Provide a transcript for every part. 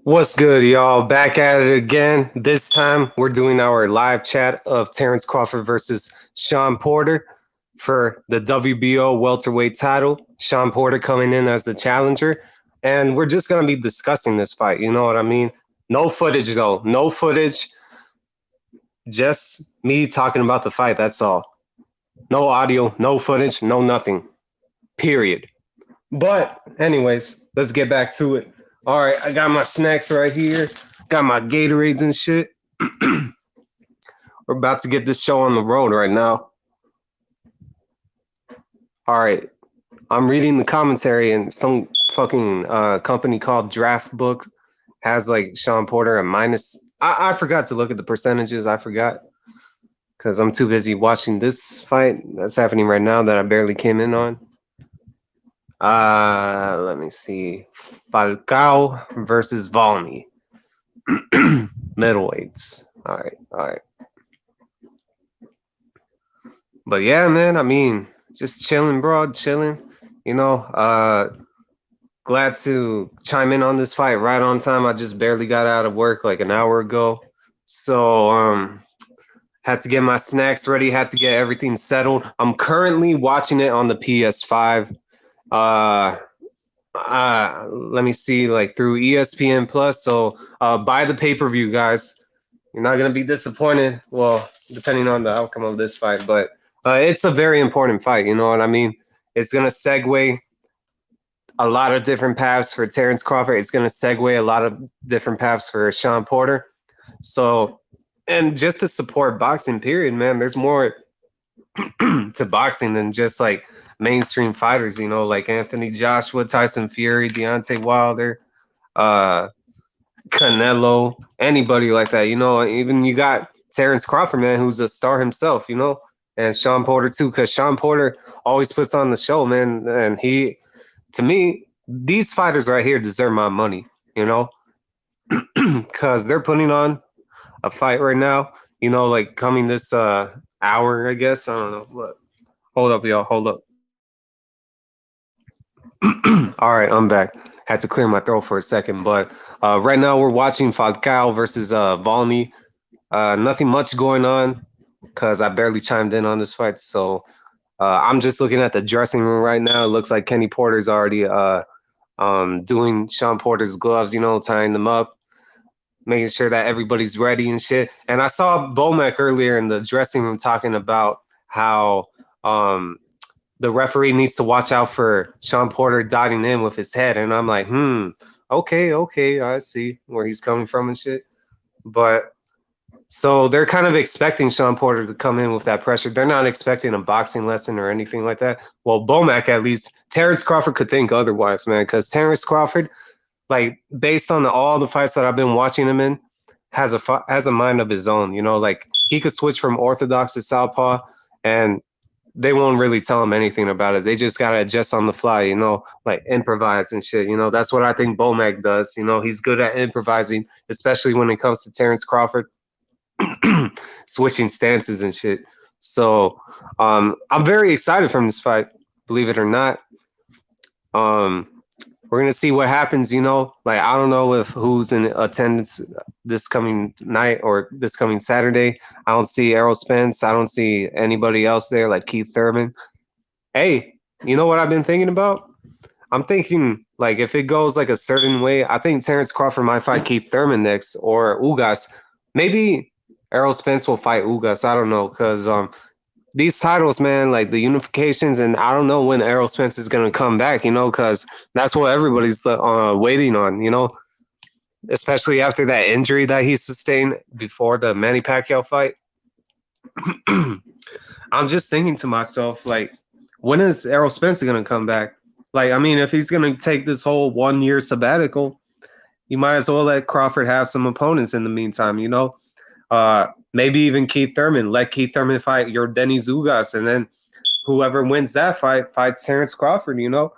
What's good, y'all? Back at it again. This time we're doing our live chat of Terrence Crawford versus Sean Porter for the WBO welterweight title. Sean Porter coming in as the challenger. And we're just going to be discussing this fight. You know what I mean? No footage, though. No footage. Just me talking about the fight. That's all. No audio, no footage, no nothing. Period. But, anyways, let's get back to it. All right, I got my snacks right here. Got my Gatorades and shit. We're about to get this show on the road right now. All right, I'm reading the commentary, and some fucking company called Draft Book has like Sean Porter a minus. I forgot to look at the percentages. I forgot because I'm too busy watching this fight that's happening right now that I barely came in on. Let me see. Falcao versus Volney. Middleweights. All right. But yeah, man, I mean, just chilling, bro, chilling. You know, glad to chime in on this fight right on time. I just barely got out of work like an hour ago. So, had to get my snacks ready, had to get everything settled. I'm currently watching it on the PS5. Uh, Let me see, like through ESPN Plus. So buy the pay-per-view, guys. You're not gonna be disappointed. Well, depending on the outcome of this fight, but it's a very important fight. You know what I mean? It's gonna segue a lot of different paths for Terrence Crawford. It's gonna segue a lot of different paths for Sean Porter. So, and just to support boxing, period, man. There's more to boxing than just like mainstream fighters, you know, like Anthony Joshua, Tyson Fury, Deontay Wilder, uh, Canelo, anybody like that, you know. Even you got Terrence Crawford, man, who's a star himself, you know, and Sean Porter too, because Sean Porter always puts on the show, man. And he, to me, these fighters right here deserve my money, you know, because they're putting on a fight right now, you know, like coming this hour, I guess. I don't know. What? Hold up, y'all. Hold up. All right, I'm back. Had to clear my throat for a second, but right now we're watching Falcao versus Volney. Nothing much going on because I barely chimed in on this fight, so I'm just looking at the dressing room right now. It looks like Kenny Porter's already doing Sean Porter's gloves, you know, tying them up, making sure that everybody's ready and shit. And I saw Bomac earlier in the dressing room talking about how the referee needs to watch out for Sean Porter dotting in with his head. And I'm like, okay, I see where he's coming from and shit. But so they're kind of expecting Sean Porter to come in with that pressure. They're not expecting a boxing lesson or anything like that. Well, Bomac, at least, Terrence Crawford could think otherwise, man, because Terrence Crawford, like, based on all the fights that I've been watching him in, has a mind of his own. You know, like he could switch from orthodox to southpaw, and they won't really tell him anything about it. They just gotta adjust on the fly, you know, like improvise and shit. You know, that's what I think Bomac does. You know, he's good at improvising, especially when it comes to Terrence Crawford, switching stances and shit. So I'm very excited from this fight, believe it or not. Um, we're gonna see what happens, you know. Like I don't know if who's in attendance this coming night or this coming Saturday. I don't see Errol Spence. I don't see anybody else there like Keith Thurman. Hey, you know what I've been thinking about? I'm thinking like if it goes like a certain way, I think Terrence Crawford might fight Keith Thurman next or Ugas. Maybe Errol Spence will fight Ugas. I don't know because these titles, man, like the unifications, and I don't know when Errol Spence is gonna come back, you know, because that's what everybody's waiting on, you know, especially after that injury that he sustained before the Manny Pacquiao fight. I'm just thinking to myself, like, when is Errol Spence gonna come back? Like, I mean, if he's gonna take this whole 1 year sabbatical, you might as well let Crawford have some opponents in the meantime, you know. Maybe even Keith Thurman. Let Keith Thurman fight your Dennis Ugas, and then whoever wins that fight fights Terrence Crawford, you know?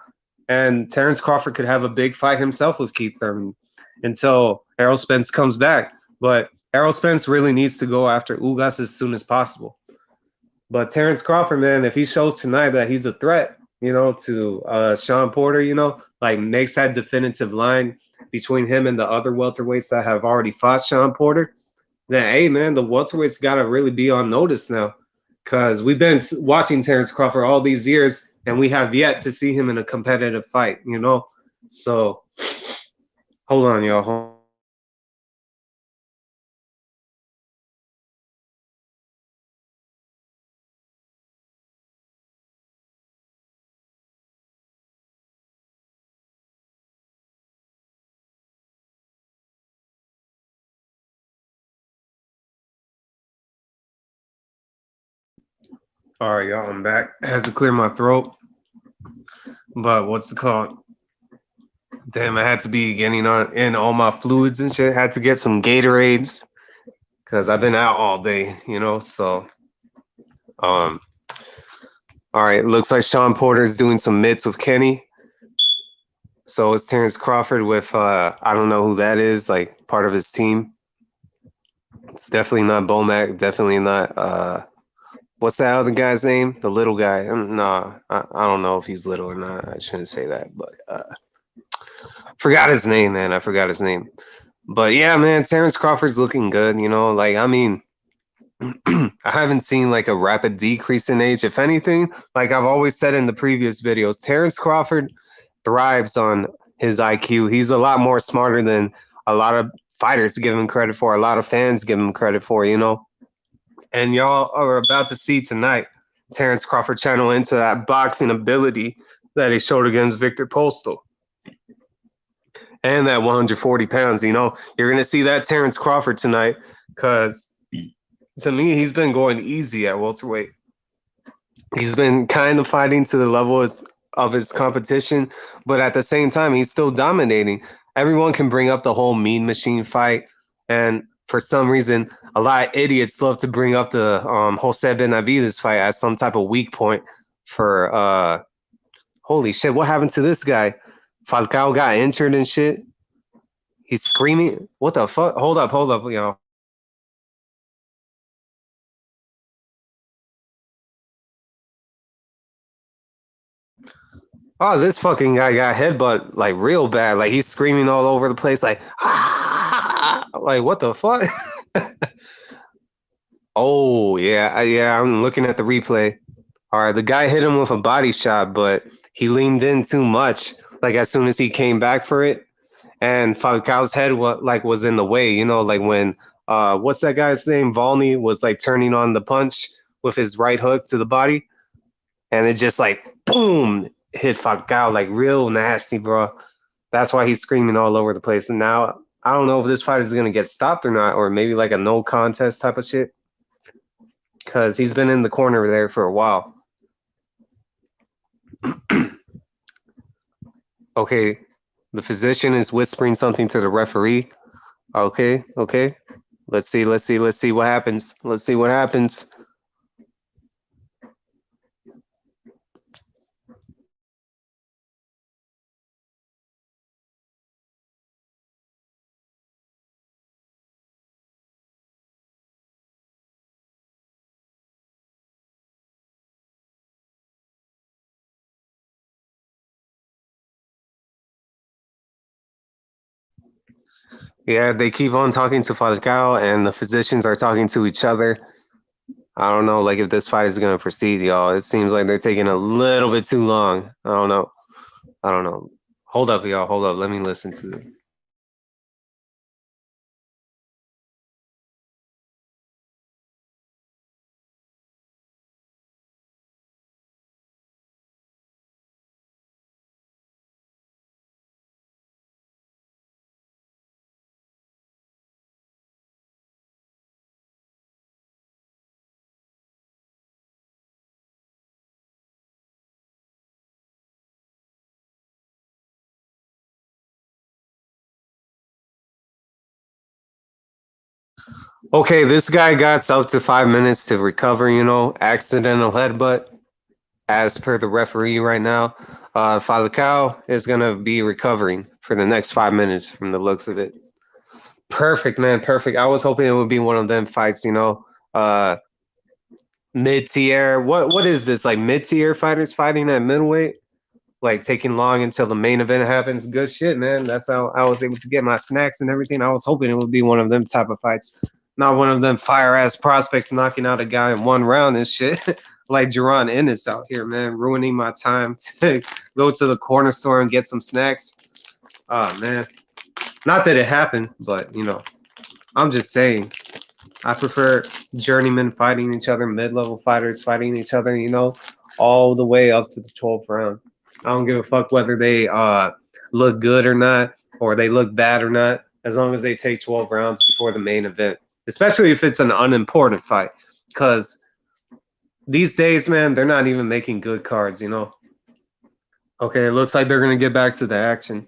And Terrence Crawford could have a big fight himself with Keith Thurman until Errol Spence comes back. But Errol Spence really needs to go after Ugas as soon as possible. But Terrence Crawford, man, if he shows tonight that he's a threat, you know, to Sean Porter, you know, like makes that definitive line between him and the other welterweights that have already fought Sean Porter, then hey man, the welterweights gotta really be on notice now, because we've been watching Terrence Crawford all these years, and we have yet to see him in a competitive fight. You know, so hold on, y'all. All right, y'all, I'm back. I had to clear my throat, but what's it called? Damn, I had to be getting on in all my fluids and shit. Had to get some Gatorades because I've been out all day, you know. So, um, all right, looks like Sean Porter's doing some mitts with Kenny. So it's Terrence Crawford with I don't know who that is, like part of his team. It's definitely not Bomac, definitely not what's that other guy's name? The little guy. Nah, I don't know if he's little or not. I shouldn't say that, but forgot his name, man. I forgot his name. But yeah, man, Terrence Crawford's looking good, you know. Like, I mean, I haven't seen like a rapid decrease in age. If anything, like I've always said in the previous videos, Terrence Crawford thrives on his IQ. He's a lot more smarter than a lot of fighters give him credit for, a lot of fans give him credit for, you know. And y'all are about to see tonight Terrence Crawford channel into that boxing ability that he showed against Victor Postal. And that 140 pounds, you know, you're going to see that Terrence Crawford tonight, because to me, he's been going easy at welterweight. He's been kind of fighting to the level of his competition, but at the same time, he's still dominating. Everyone can bring up the whole Mean Machine fight, and for some reason, a lot of idiots love to bring up the Jose Benavides fight as some type of weak point for holy shit, what happened to this guy? Falcao got injured and shit. He's screaming. What the fuck? Hold up, y'all. Oh, this fucking guy got headbutt like real bad. Like he's screaming all over the place, like ah! Like what the fuck? Oh yeah, yeah. I'm looking at the replay. All right, the guy hit him with a body shot, but he leaned in too much. Like as soon as he came back for it, and Falcao's head was in the way. You know, like when what's that guy's name? Volney was like turning on the punch with his right hook to the body, and it just like boom hit Falcao like real nasty, bro. That's why he's screaming all over the place. And now I don't know if this fight is gonna get stopped or not, or maybe like a no contest type of shit, because he's been in the corner there for a while. Okay, the physician is whispering something to the referee. Okay, okay. Let's see what happens. Let's see what happens. Yeah, they keep on talking to Falcao, and the physicians are talking to each other. I don't know, like if this fight is gonna proceed, y'all. It seems like they're taking a little bit too long. I don't know. I don't know. Hold up, y'all. Hold up. Let me listen to them. Okay, this guy got up to 5 minutes to recover, you know, accidental headbutt as per the referee right now. Falcao is gonna be recovering for the next 5 minutes from the looks of it. Perfect, man. Perfect. I was hoping it would be one of them fights, you know. Mid tier. What is this? Like mid tier fighters fighting at middleweight? like taking long until the main event happens. Good shit, man. That's how I was able to get my snacks and everything. I was hoping it would be one of them type of fights, not one of them fire ass prospects knocking out a guy in one round and shit. Like Jerron Ennis out here, man, ruining my time to go to the corner store and get some snacks. Oh man, not that it happened, but you know, I'm just saying. I prefer journeymen fighting each other, mid-level fighters fighting each other, you know, all the way up to the 12th round. I don't give a fuck whether they look good or not, or they look bad or not, as long as they take 12 rounds before the main event, especially if it's an unimportant fight. Because these days, man, they're not even making good cards, you know. Okay, it looks like they're going to get back to the action.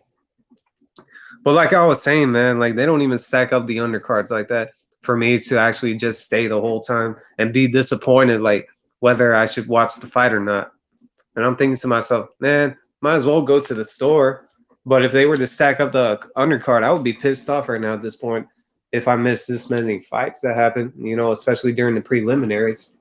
But like I was saying, man, like they don't even stack up the undercards like that for me to actually just stay the whole time and be disappointed, like whether I should watch the fight or not. And I'm thinking to myself, man, might as well go to the store. But if they were to stack up the undercard, I would be pissed off right now at this point if I missed this many fights that happen, you know, especially during the preliminaries.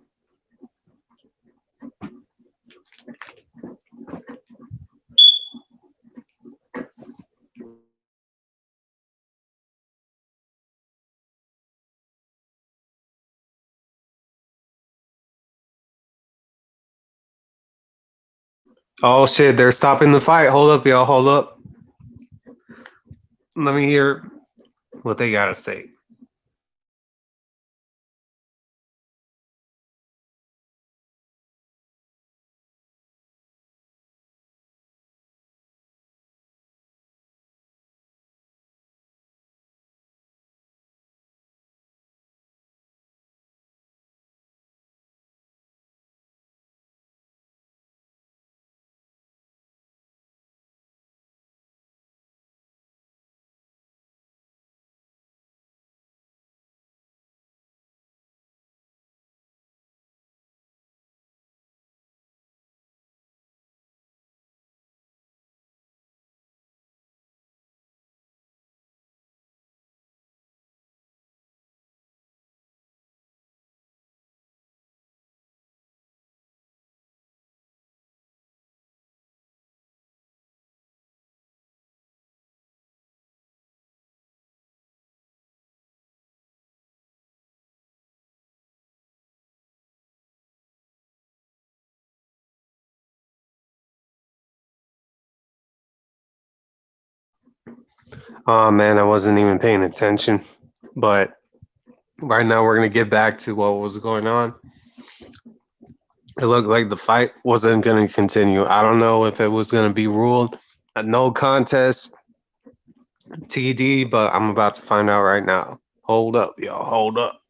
Oh shit, they're stopping the fight. Hold up, y'all. Hold up. Let me hear what they gotta say. Oh man, I wasn't even paying attention. But right now we're gonna get back to what was going on. It looked like the fight wasn't gonna continue. I don't know if it was gonna be ruled a no contest TD, but I'm about to find out right now. Hold up, y'all. Hold up.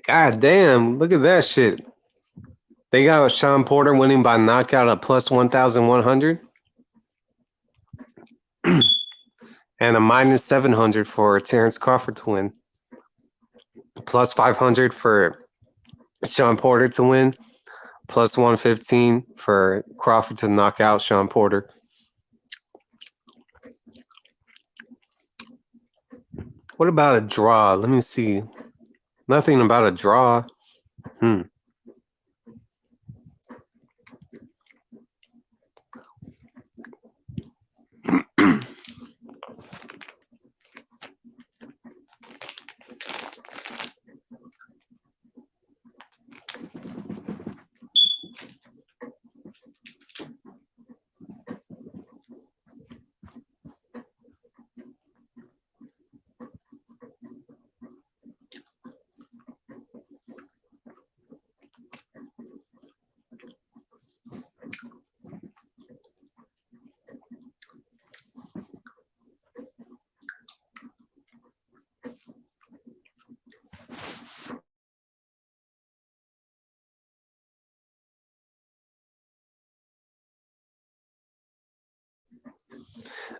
God damn, look at that shit. They got Sean Porter winning by knockout at plus 1,100 and a minus 700 for Terrence Crawford to win. Plus 500 for Sean Porter to win. Plus 115 for Crawford to knock out Sean Porter. What about a draw? Let me see. Nothing about a draw. Hmm.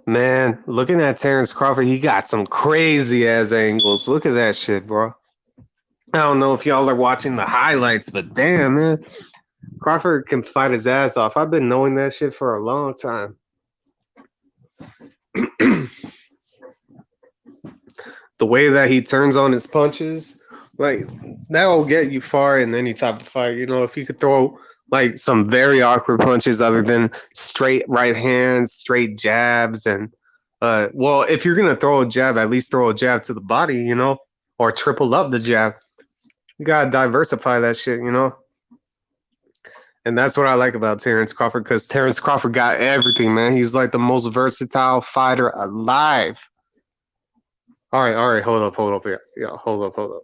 Man, looking at Terrence Crawford, he got some crazy ass angles. Look at that shit, bro. I don't know if y'all are watching the highlights, but damn, man, Crawford can fight his ass off. I've been knowing that shit for a long time. The way that he turns on his punches, like that will get you far in any type of fight. You know, if you could throw like some very awkward punches other than straight right hands, straight jabs, and well, if you're gonna throw a jab, at least throw a jab to the body, you know, or triple up the jab. You gotta diversify that shit, you know. And that's what I like about Terrence Crawford because Terrence Crawford got everything, man. He's like the most versatile fighter alive. All right, hold up, yeah, hold up.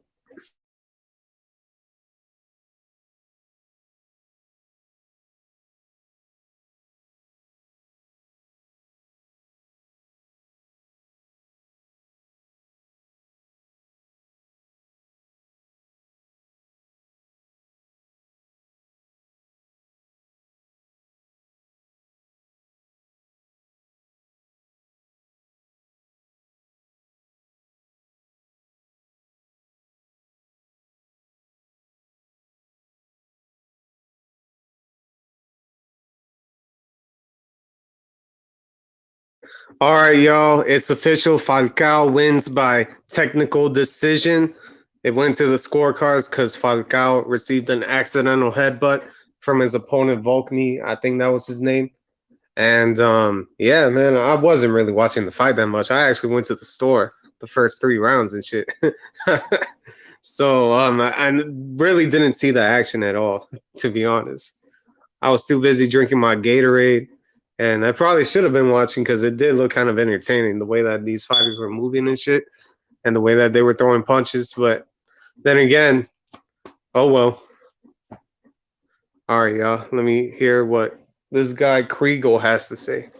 All right, y'all. It's official. Falcao wins by technical decision. It went to the scorecards because Falcao received an accidental headbutt from his opponent, Volkny. I think that was his name. And yeah, man, I wasn't really watching the fight that much. I actually went to the store the first 3 rounds and shit. So I really didn't see the action at all, to be honest. I was too busy drinking my Gatorade, and I probably should have been watching because it did look kind of entertaining the way that these fighters were moving and shit, and the way that they were throwing punches. But then again, oh well. All right, y'all. Let me hear what this guy Kriegel has to say.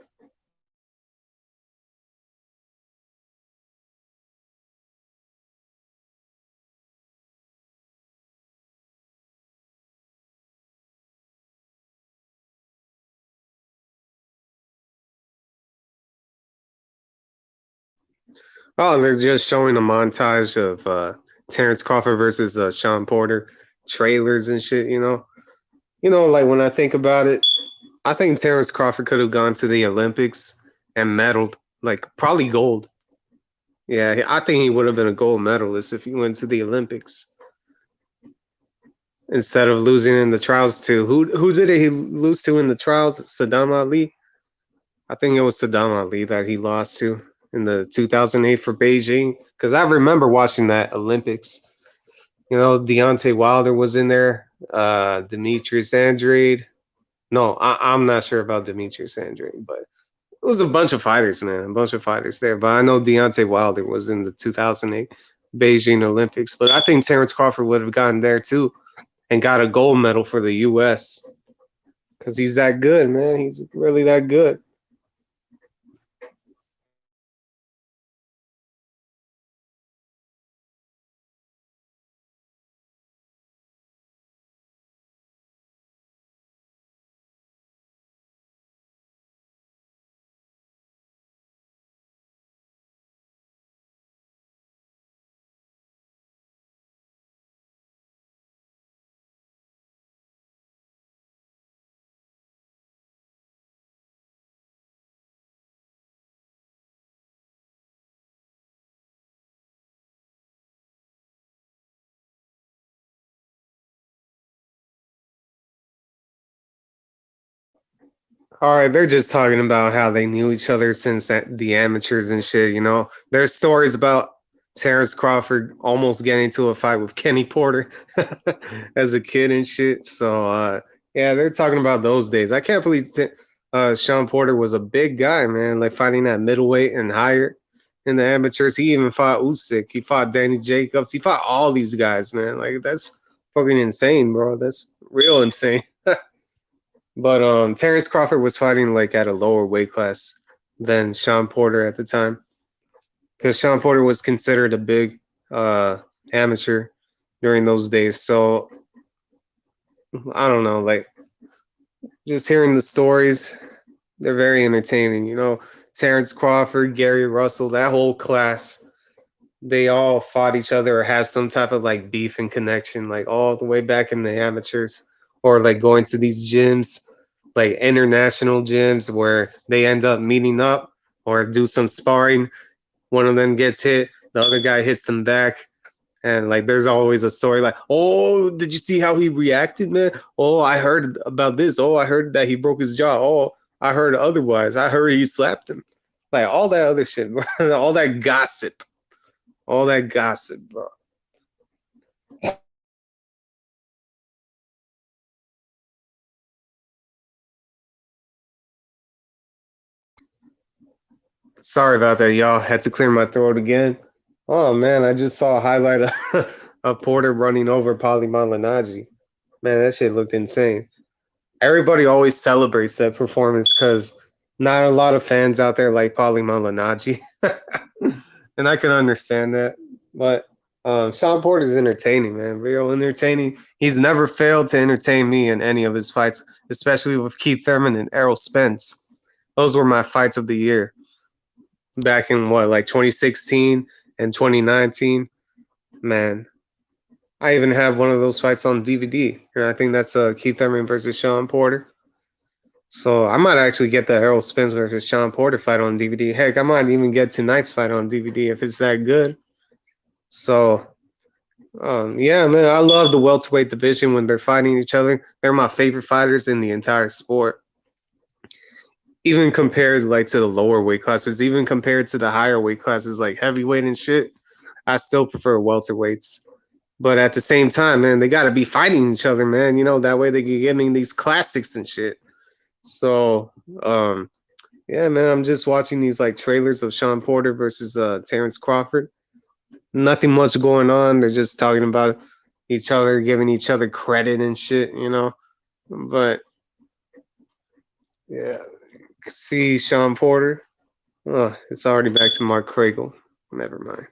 Oh, they're just showing a montage of Terrence Crawford versus Sean Porter trailers and shit. You know, like when I think about it, I think Terrence Crawford could have gone to the Olympics and medaled, like probably gold. Yeah, I think he would have been a gold medalist if he went to the Olympics instead of losing in the trials to who did he lose to in the trials? Saddam Ali. I think it was Saddam Ali that he lost to in the 2008 for Beijing because I remember watching that Olympics. You know, Deontay Wilder was in there, Demetrius Andrade. No, I'm not sure about Demetrius Andrade, but it was a bunch of fighters, man, a bunch of fighters there. But I know Deontay Wilder was in the 2008 Beijing Olympics. But I think Terrence Crawford would have gotten there too and got a gold medal for the U.S. because he's that good, man. He's really that good. All right, they're just talking about how they knew each other since the amateurs and shit. You know, there's stories about Terrence Crawford almost getting into a fight with Kenny Porter as a kid and shit. So yeah, they're talking about those days. I can't believe Sean Porter was a big guy, man, like fighting at middleweight and higher in the amateurs. He even fought Usyk. He fought Danny Jacobs. He fought all these guys, man. Like that's fucking insane, bro. That's real insane. But Terrence Crawford was fighting like at a lower weight class than Sean Porter at the time because Sean Porter was considered a big amateur during those days. So I don't know, like just hearing the stories, they're very entertaining. You know, Terrence Crawford, Gary Russell, that whole class, they all fought each other or have some type of like beef and connection, like all the way back in the amateurs, or like going to these gyms, like international gyms where they end up meeting up or do some sparring. One of them gets hit, the other guy hits them back. And like, there's always a story like, oh, did you see how he reacted, man? Oh, I heard about this. Oh, I heard that he broke his jaw. Oh, I heard otherwise. I heard he slapped him. Like all that other shit, all that gossip, all that gossip, bro. Sorry about that, y'all. Had to clear my throat again. Oh man, I just saw a highlight of Porter running over Paulie Malignaggi. Man, that shit looked insane. Everybody always celebrates that performance because not a lot of fans out there like Paulie Malignaggi, and I can understand that. But Sean Porter's entertaining, man, real entertaining. He's never failed to entertain me in any of his fights, especially with Keith Thurman and Errol Spence. Those were my fights of the year back in what, like 2016 and 2019. Man, I even have one of those fights on DVD, and I think that's Keith Thurman versus Sean Porter. So I might actually get the Errol Spence versus Sean Porter fight on DVD. Heck, I might even get tonight's fight on DVD if it's that good. So, yeah, man, I love the welterweight division when they're fighting each other. They're my favorite fighters in the entire sport. Even compared like to the lower weight classes, even compared to the higher weight classes like heavyweight and shit, I still prefer welterweights. But at the same time, man, they got to be fighting each other, man. You know, that way they can get me these classics and shit. So, yeah, man, I'm just watching these like trailers of Sean Porter versus Terrence Crawford. Nothing much going on. They're just talking about each other, giving each other credit and shit, you know. But yeah, see Sean Porter. Oh, it's already back to Mark Craigle. Never mind.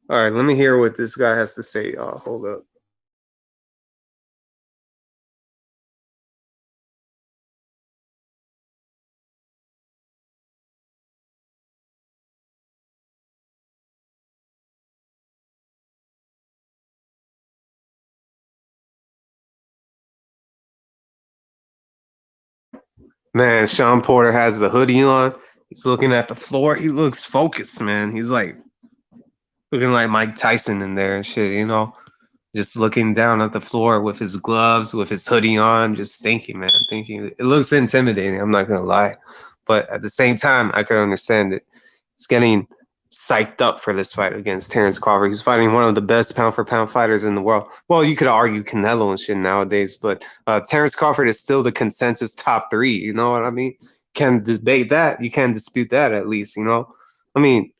All right, let me hear what this guy has to say. Oh, hold up. Man, Sean Porter has the hoodie on. He's looking at the floor. He looks focused, man. He's like looking like Mike Tyson in there and shit, you know, just looking down at the floor with his gloves, with his hoodie on, just thinking, man, thinking. It looks intimidating. I'm not gonna lie, but at the same time, I can understand it. He's getting psyched up for this fight against Terrence Crawford. He's fighting one of the best pound for pound fighters in the world. Well, you could argue Canelo and shit nowadays, but Terrence Crawford is still the consensus top three. You know what I mean? Can debate that. You can't dispute that at least, you know? I mean,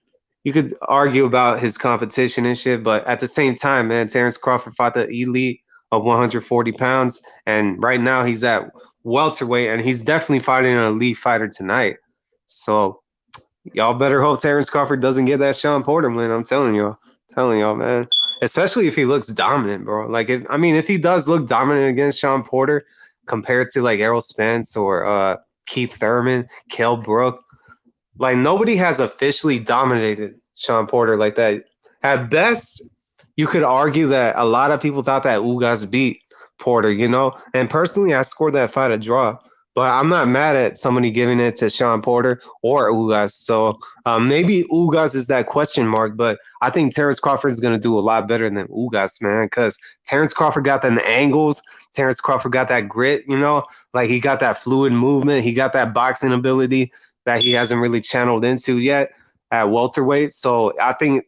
you could argue about his competition and shit, but at the same time, man, Terrence Crawford fought the elite of 140 pounds, and right now he's at welterweight, and he's definitely fighting an elite fighter tonight. So y'all better hope Terrence Crawford doesn't get that Sean Porter win. I'm telling y'all, man. Especially if he looks dominant, bro. Like, if he does look dominant against Sean Porter compared to like Errol Spence or Keith Thurman, Kell Brook, like nobody has officially dominated Sean Porter like that. At best, you could argue that a lot of people thought that Ugas beat Porter, you know. And personally, I scored that fight a draw. But I'm not mad at somebody giving it to Sean Porter or Ugas. So maybe Ugas is that question mark, but I think Terrence Crawford is going to do a lot better than Ugas, man, because Terrence Crawford got them angles. Terrence Crawford got that grit, you know, like he got that fluid movement. He got that boxing ability that he hasn't really channeled into yet at welterweight. So I think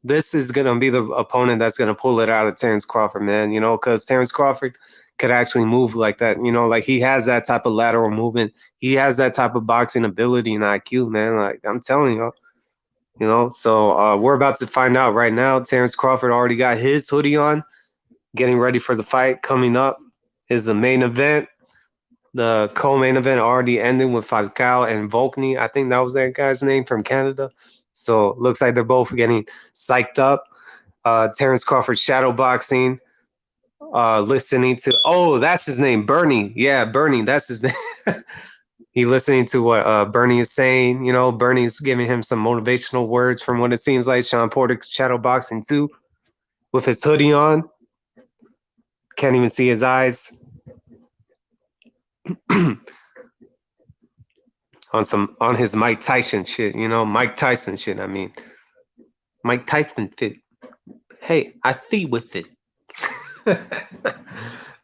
this is going to be the opponent that's going to pull it out of Terrence Crawford, man, you know, because Terrence Crawford could actually move like that, you know, like he has that type of lateral movement. He has that type of boxing ability and IQ, man. Like I'm telling you, you know, so we're about to find out right now. Terrence Crawford already got his hoodie on, getting ready for the fight coming up is the main event. The co-main event already ended with Falcao and Volkny. I think that was that guy's name from Canada. So looks like they're both getting psyched up. Terrence Crawford shadow boxing, listening to, oh, that's his name, Bernie. Yeah, Bernie, that's his name. He listening to what Bernie is saying. You know, Bernie's giving him some motivational words from what it seems like. Sean Porter shadowboxing too, with his hoodie on. Can't even see his eyes. On his Mike Tyson shit, you know, Mike Tyson shit. I mean, Mike Tyson fit. Hey, I see with it.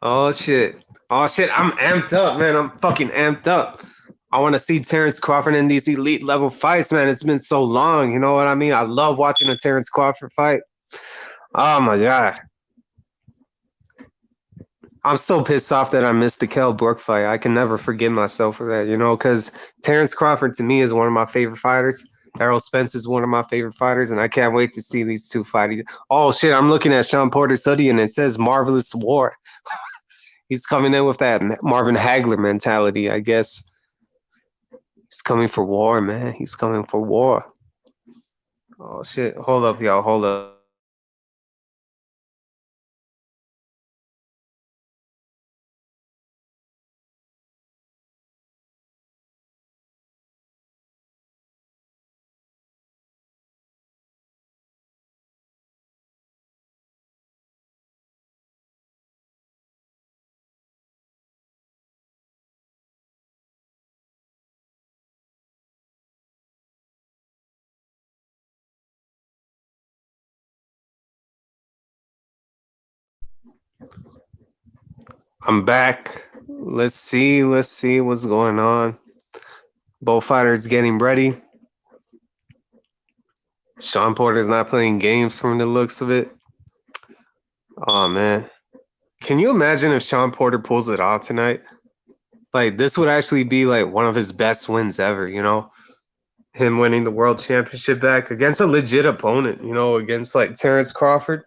Oh shit. Oh shit. I'm amped up, man. I'm fucking amped up. I want to see Terrence Crawford in these elite level fights, man. It's been so long. You know what I mean? I love watching a Terrence Crawford fight. Oh my god. I'm so pissed off that I missed the Kell Brook fight. I can never forgive myself for that, you know, because Terrence Crawford to me is one of my favorite fighters. Errol Spence is one of my favorite fighters, and I can't wait to see these two fight. Oh shit, I'm looking at Sean Porter's hoodie and it says Marvelous War. He's coming in with that Marvin Hagler mentality, I guess. He's coming for war, man. He's coming for war. Oh shit. Hold up, y'all. Hold up. I'm back. Let's see. Let's see what's going on. Both fighters getting ready. Sean Porter's not playing games from the looks of it. Oh man. Can you imagine if Sean Porter pulls it off tonight? Like this would actually be like one of his best wins ever, you know? Him winning the world championship back against a legit opponent, you know, against like Terrence Crawford.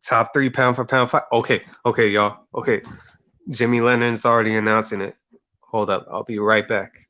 Top 3 pound for pound fight. Okay, okay, y'all. Okay. Jimmy Lennon's already announcing it. Hold up. I'll be right back.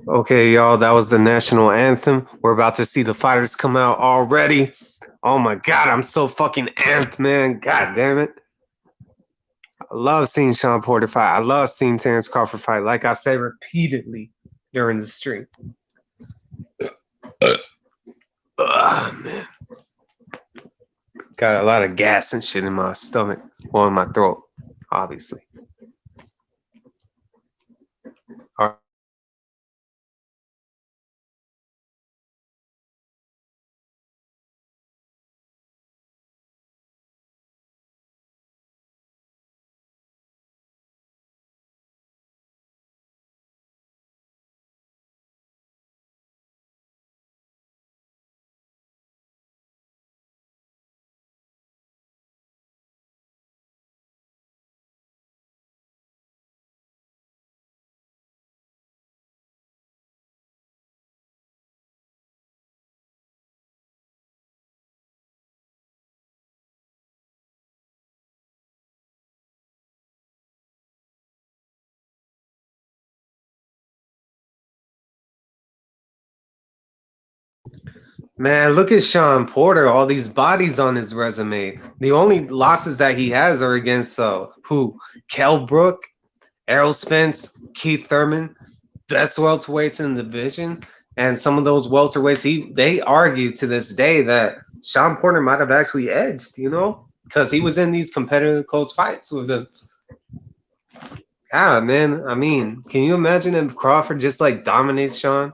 Okay, y'all, that was the national anthem. We're about to see the fighters come out already. Oh my god, I'm so fucking amped, man. God damn it. I love seeing Sean Porter fight. I love seeing Terrence Crawford fight. Like I've said repeatedly during the stream. Man. Got a lot of gas and shit in my stomach. Or in my throat, obviously. Man, look at Sean Porter, all these bodies on his resume. The only losses that he has are against who? Kell Brook, Errol Spence, Keith Thurman, best welterweights in the division. And some of those welterweights, they argue to this day that Sean Porter might have actually edged, because he was in these competitive close fights with them. God, man, I mean, can you imagine if Crawford just like dominates Sean?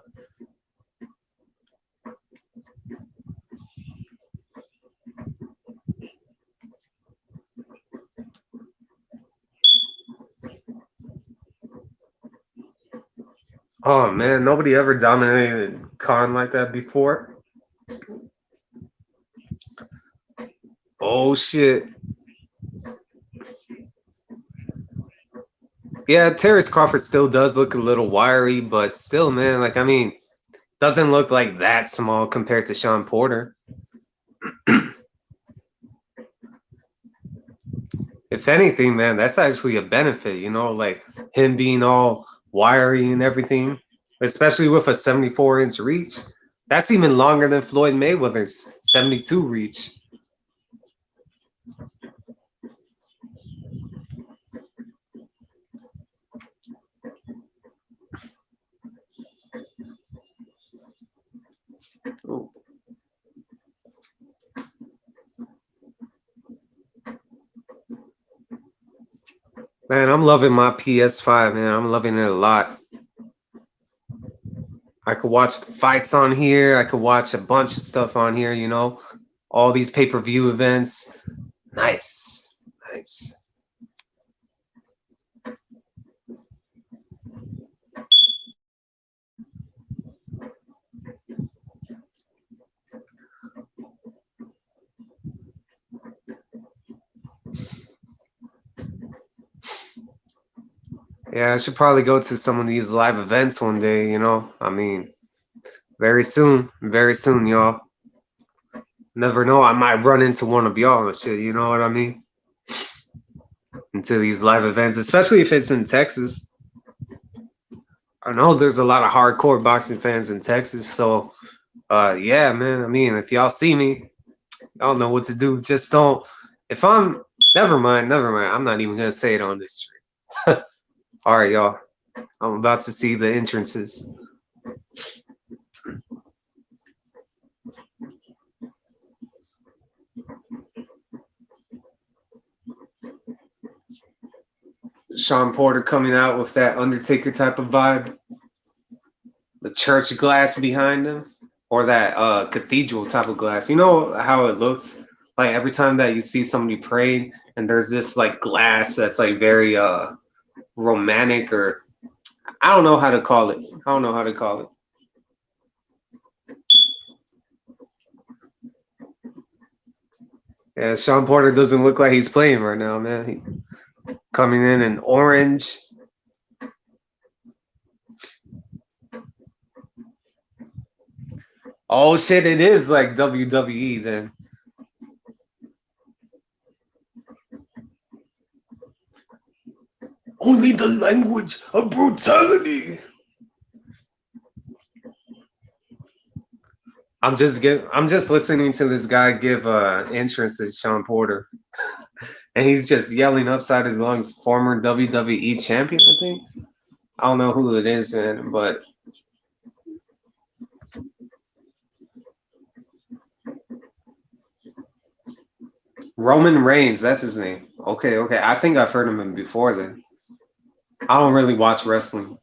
Oh man, nobody ever dominated Khan like that before. Oh shit. Yeah, Terrence Crawford still does look a little wiry, but still, man, like I mean, doesn't look like that small compared to Sean Porter. If anything, man, that's actually a benefit, like him being all wiry and everything, especially with a 74-inch reach. That's even longer than Floyd Mayweather's 72 reach. Ooh. Man, I'm loving my PS5, man. I'm loving it a lot. I could watch the fights on here. I could watch a bunch of stuff on here, all these pay-per-view events. Nice. Nice. Yeah, I should probably go to some of these live events one day, I mean, very soon, y'all. Never know, I might run into one of y'all and shit, you know what I mean? Into these live events, especially if it's in Texas. I know there's a lot of hardcore boxing fans in Texas, so yeah, man. I mean, if y'all see me, y'all know what to do. Just don't. If I'm, never mind, never mind. I'm not even gonna say it on this stream. All right, y'all. I'm about to see the entrances. Sean Porter coming out with that Undertaker type of vibe, the church glass behind him, or that cathedral type of glass. You know how it looks like every time that you see somebody praying, and there's this like glass that's like very romantic, or I don't know how to call it. I don't know how to call it. Yeah, Sean Porter doesn't look like he's playing right now, man. Coming in orange. Oh shit, it is like WWE then. Only the language of brutality. I'm just listening to this guy give entrance to Sean Porter. And he's just yelling upside his lungs, former WWE champion, I think. I don't know who it is, man, but Roman Reigns, that's his name. Okay, okay. I think I've heard of him before then. I don't really watch wrestling.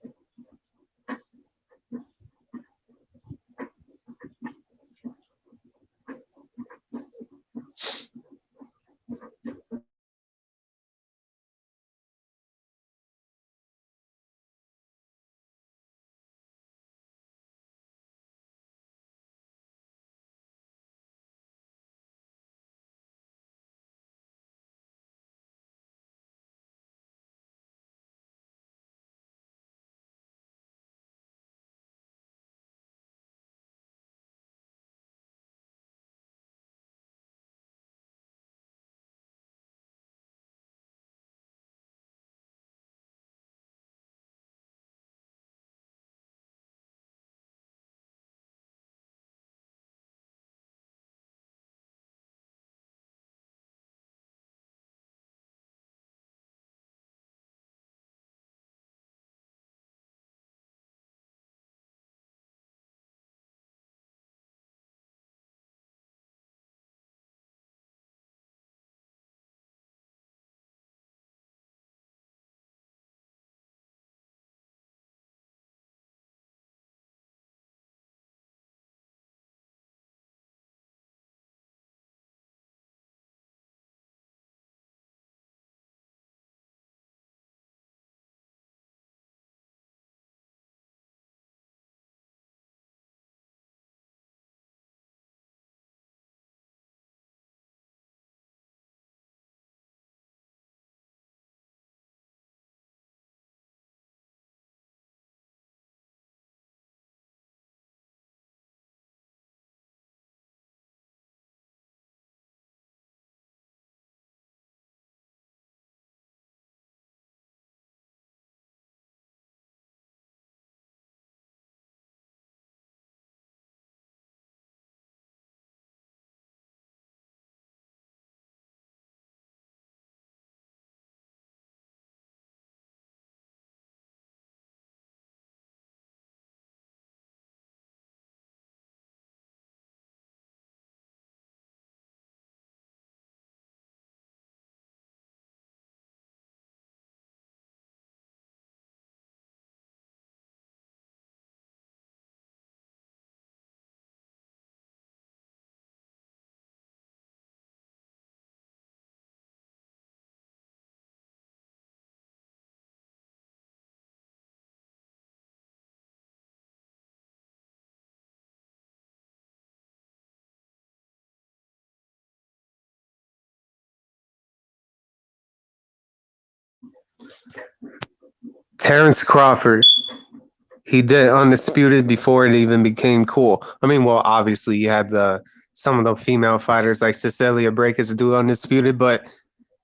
Terrence Crawford. He did Undisputed before it even became cool. I mean, well, obviously you had the some of the female fighters like Cecilia Brækhus do Undisputed, but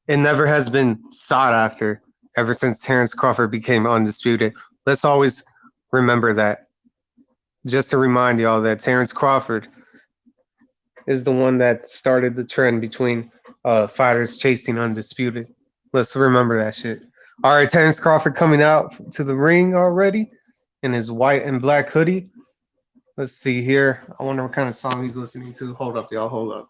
it never has been sought after ever since Terrence Crawford became Undisputed. Let's always remember that. Just to remind y'all that Terrence Crawford is the one that started the trend between fighters chasing Undisputed. Let's remember that shit. All right, Terrence Crawford coming out to the ring already in his white and black hoodie. Let's see here. I wonder what kind of song he's listening to. Hold up, y'all. Hold up.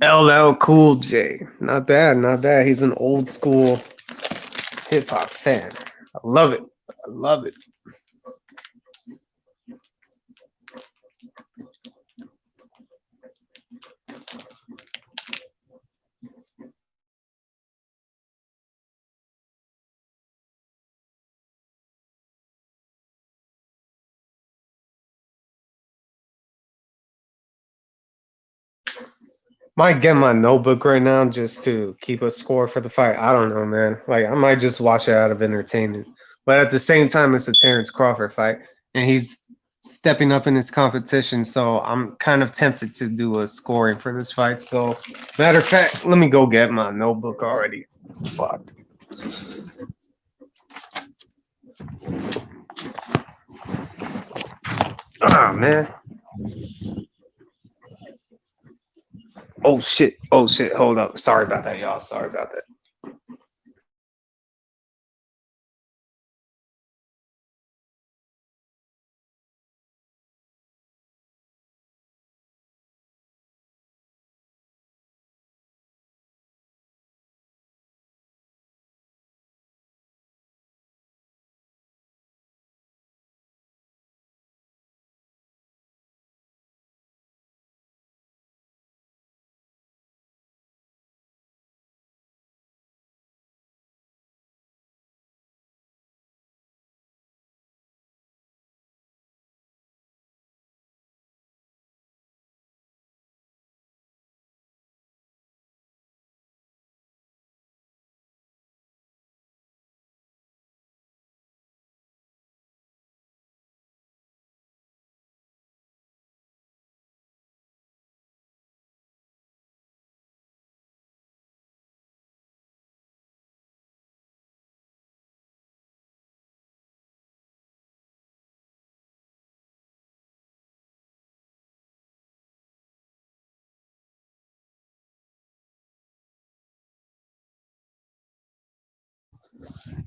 LL Cool J. Not bad, not bad. He's an old school hip hop fan. I love it. I love it. Might get my notebook right now just to keep a score for the fight. I don't know, man. Like I might just watch it out of entertainment. But at the same time, it's a Terrence Crawford fight, and he's stepping up in his competition. So I'm kind of tempted to do a scoring for this fight. So matter of fact, let me go get my notebook already. Fuck. Ah man. Oh shit. Oh shit. Hold up. Sorry about that, y'all. Sorry about that.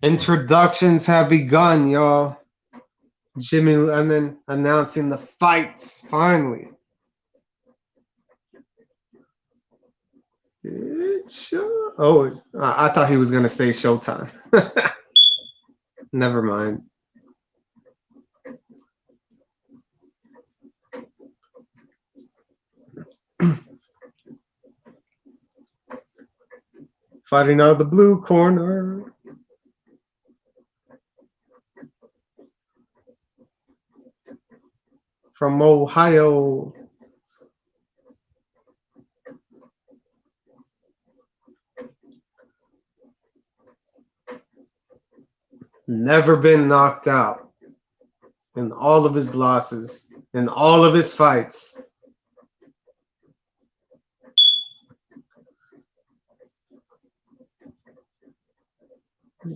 Introductions have begun, y'all. Jimmy and then announcing the fights finally. Oh, I thought he was gonna say Showtime. Never mind. Fighting out of the blue corner from Ohio. Never been knocked out in all of his losses, in all of his fights.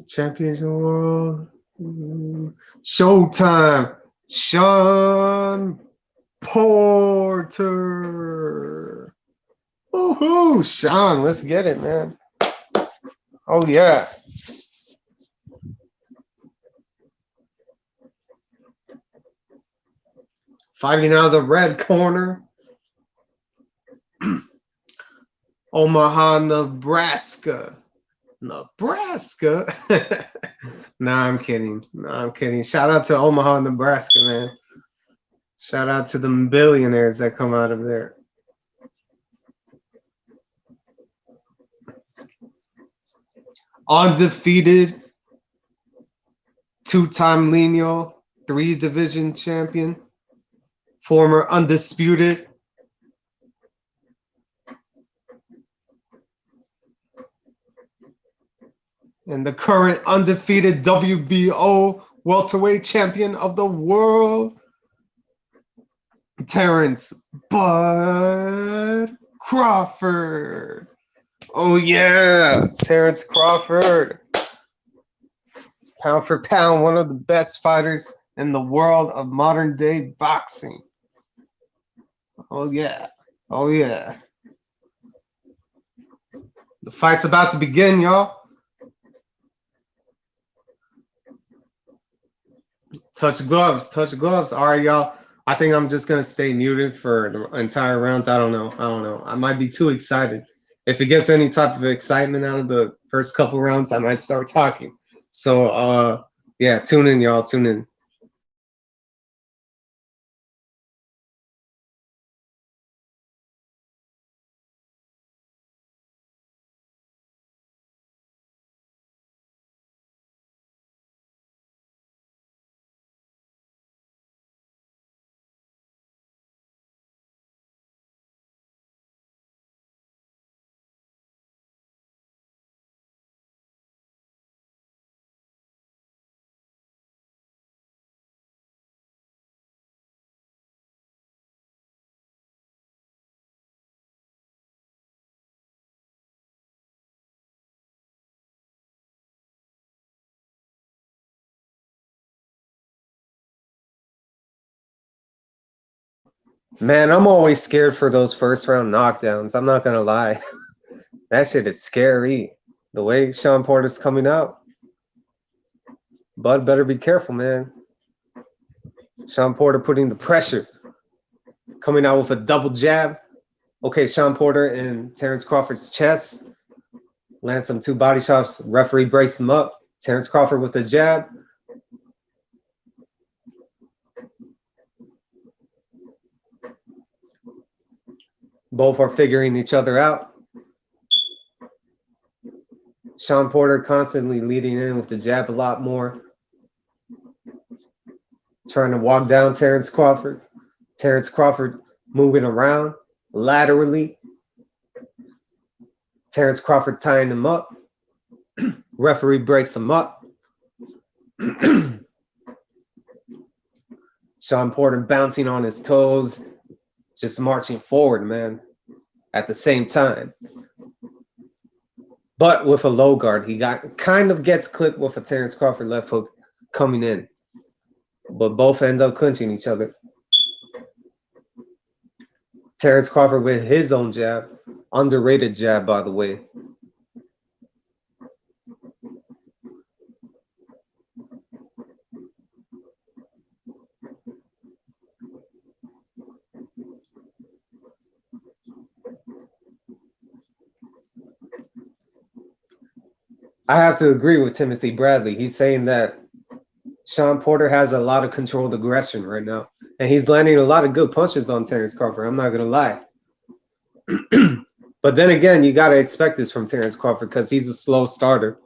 Champions of the world. Showtime. Sean Porter. Woohoo, Sean, let's get it, man. Oh, yeah. Fighting out of the red corner. Omaha, Nebraska. Nebraska? Nah, I'm kidding. Nah, I'm kidding. Shout out to Omaha, Nebraska, man. Shout out to the billionaires that come out of there. Undefeated, two-time Lineal, 3-division champion, former undisputed. and the current undefeated WBO welterweight champion of the world, Terrence Bud Crawford. Oh yeah, Terrence Crawford. Pound for pound, one of the best fighters in the world of modern day boxing. Oh yeah. Oh yeah. The fight's about to begin, y'all. Touch gloves, touch gloves. All right, y'all. I think I'm just gonna stay muted for the entire rounds. I don't know. I don't know. I might be too excited. If it gets any type of excitement out of the first couple rounds, I might start talking. So yeah, tune in, y'all. Tune in. Man, I'm always scared for those first round knockdowns. I'm not gonna lie. That shit is scary. The way Sean Porter's coming out, Bud better be careful, man. Sean Porter putting the pressure, coming out with a double jab. Okay, Sean Porter in Terrence Crawford's chest. Lands some two body shots. Referee breaks them up. Terrence Crawford with the jab. Both are figuring each other out. Sean Porter constantly leading in with the jab a lot more. Trying to walk down Terrence Crawford. Terrence Crawford moving around laterally. Terrence Crawford tying him up. Referee breaks him up. Sean Porter bouncing on his toes, just marching forward, man, at the same time. But with a low guard, he kind of gets clipped with a Terrence Crawford left hook coming in. But both end up clinching each other. Terrence Crawford with his own jab. Underrated jab, by the way. I have to agree with Timothy Bradley. He's saying that Sean Porter has a lot of controlled aggression right now. And he's landing a lot of good punches on Terrence Crawford. I'm not going to lie. But then again, you got to expect this from Terrence Crawford because he's a slow starter.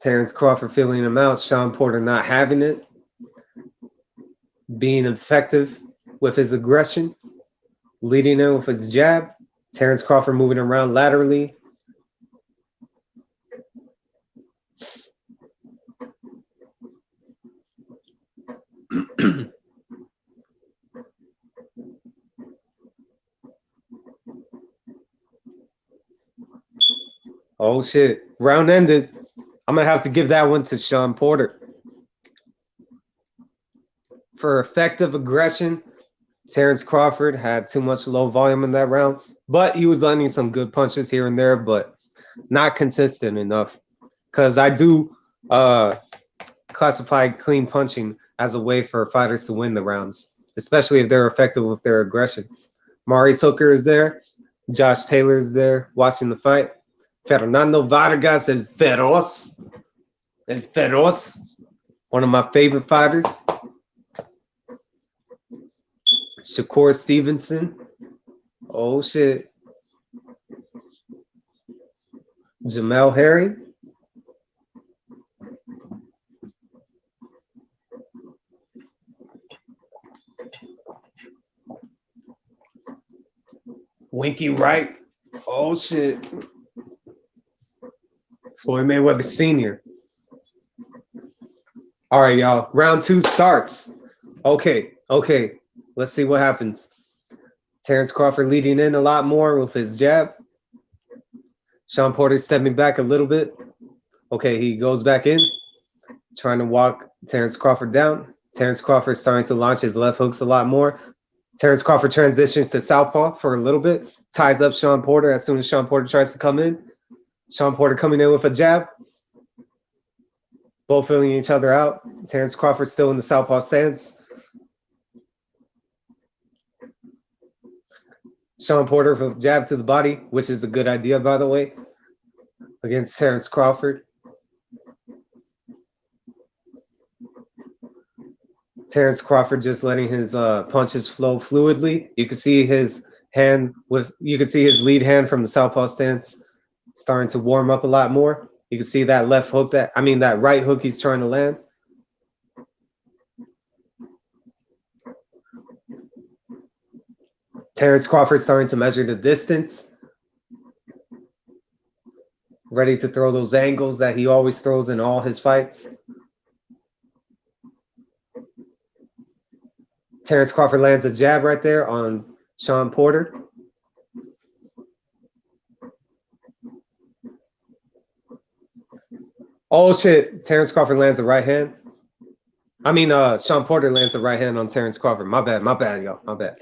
Terrence Crawford feeling him out. Sean Porter not having it. Being effective with his aggression. Leading in with his jab. Terrence Crawford moving around laterally. Oh, shit. Round ended. I'm going to have to give that one to Sean Porter. For effective aggression, Terrence Crawford had too much low volume in that round, but he was landing some good punches here and there, but not consistent enough. Because I do classify clean punching as a way for fighters to win the rounds, especially if they're effective with their aggression. Maurice Hooker is there. Josh Taylor is there watching the fight. Fernando Vargas El Feroz. El Feroz, one of my favorite fighters. Shakur Stevenson. Oh, shit. Jamel Herring. Winky right. Oh shit. Floyd Mayweather Sr. All right, y'all. Round 2 starts. Okay. Let's see what happens. Terrence Crawford leading in a lot more with his jab. Sean Porter stepping back a little bit. Okay, he goes back in, trying to walk Terrence Crawford down. Terrence Crawford starting to launch his left hooks a lot more. Terrence Crawford transitions to southpaw for a little bit, ties up Sean Porter as soon as Sean Porter tries to come in. Sean Porter coming in with a jab. Both filling each other out. Terrence Crawford still in the southpaw stance. Sean Porter with a jab to the body, which is a good idea, by the way, against Terrence Crawford. Terrence Crawford just letting his punches flow fluidly. You can see his lead hand from the southpaw stance starting to warm up a lot more. You can see that that right hook he's trying to land. Terrence Crawford starting to measure the distance. Ready to throw those angles that he always throws in all his fights. Terrence Crawford lands a jab right there on Sean Porter. Oh shit, Terrence Crawford lands a right hand. Sean Porter lands a right hand on Terrence Crawford. My bad, y'all. My bad.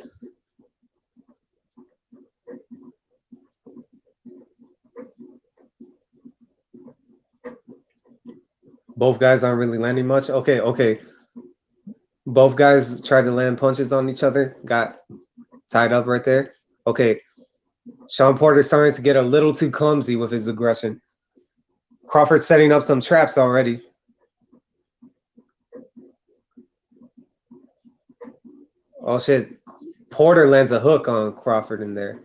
Both guys aren't really landing much. Okay. Both guys tried to land punches on each other. Got tied up right there. Okay. Sean Porter starting to get a little too clumsy with his aggression. Crawford's setting up some traps already. Oh shit. Porter lands a hook on Crawford in there.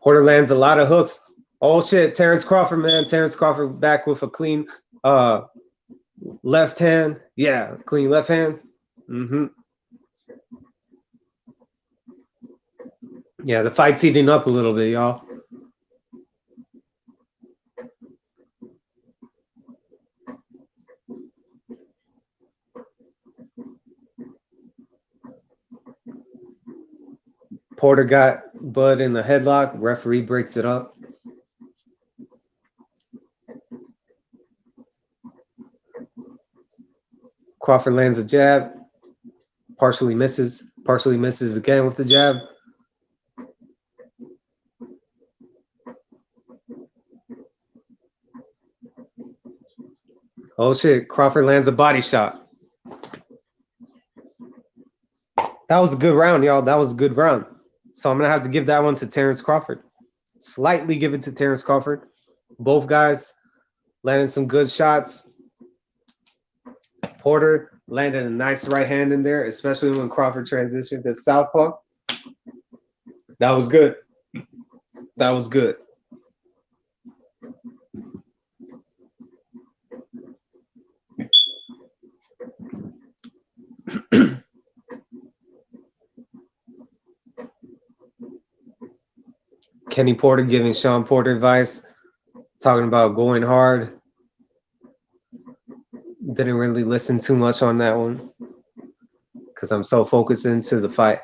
Porter lands a lot of hooks. Oh shit, Terrence Crawford, man. Terrence Crawford back with a clean left hand. Yeah, clean left hand. Yeah, the fight's heating up a little bit, y'all. Porter got Bud in the headlock. Referee breaks it up. Crawford lands a jab. Partially misses again with the jab. Oh shit, Crawford lands a body shot. That was a good round, y'all. That was a good round. So I'm going to have to give that one to Terrence Crawford. Slightly give it to Terrence Crawford. Both guys landed some good shots. Porter landed a nice right hand in there, especially when Crawford transitioned to southpaw. That was good. That was good. Kenny Porter giving Sean Porter advice, talking about going hard. Didn't really listen too much on that one because I'm so focused into the fight.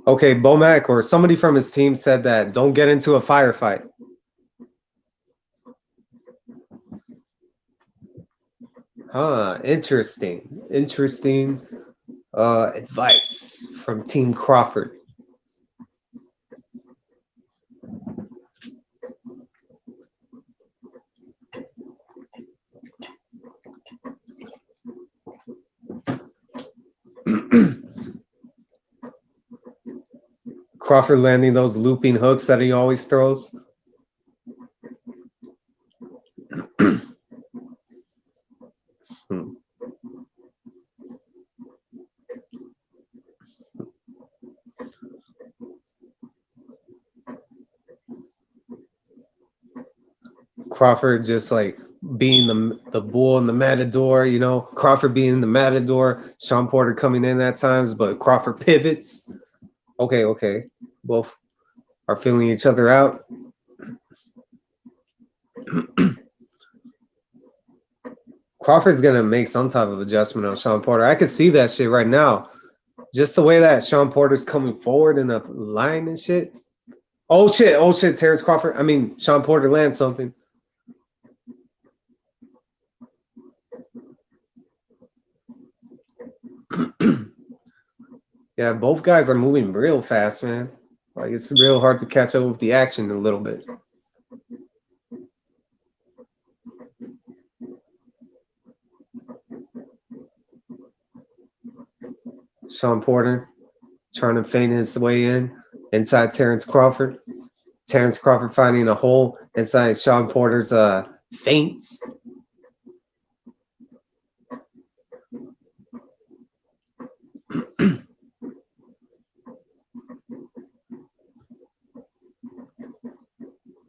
Okay, Bomac or somebody from his team said that don't get into a firefight. Interesting advice from Team Crawford. Crawford landing those looping hooks that he always throws. Crawford just like being the bull and the matador, you know, Crawford being the matador, Sean Porter coming in at times, but Crawford pivots. Okay, okay. Both are feeling each other out. Crawford's gonna make some type of adjustment on Sean Porter. I can see that shit right now. Just the way that Sean Porter's coming forward in the line and shit. Oh shit, oh shit, Terrence Crawford. I mean, Sean Porter lands something. Yeah, both guys are moving real fast, man. Like it's real hard to catch up with the action a little bit. Sean Porter trying to feint his way in inside Terrence Crawford. Terrence Crawford finding a hole inside Sean Porter's feints.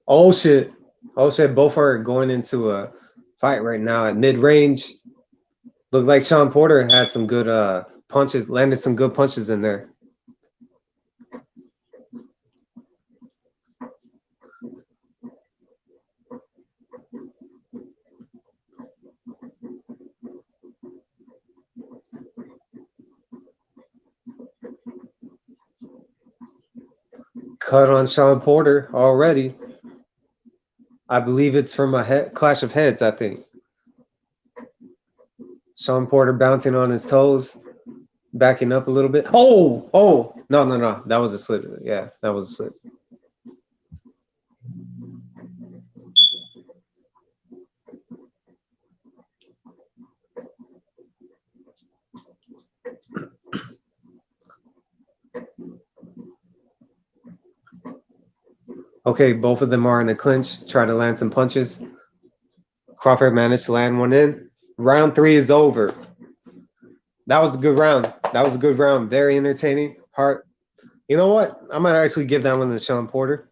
Oh shit. Oh shit. Both are going into a fight right now at mid-range. Looked like Sean Porter had some good punches, landed some good punches in there. Cut on Sean Porter already. I believe it's from a clash of heads, I think. Sean Porter bouncing on his toes, backing up a little bit. Oh, oh, no, no, no. That was a slip. Yeah, that was a slip. Okay, both of them are in the clinch, try to land some punches. Crawford managed to land one in. Round 3 is over. That was a good round. That was a good round. Very entertaining. Hard. You know what? I might actually give that one to Sean Porter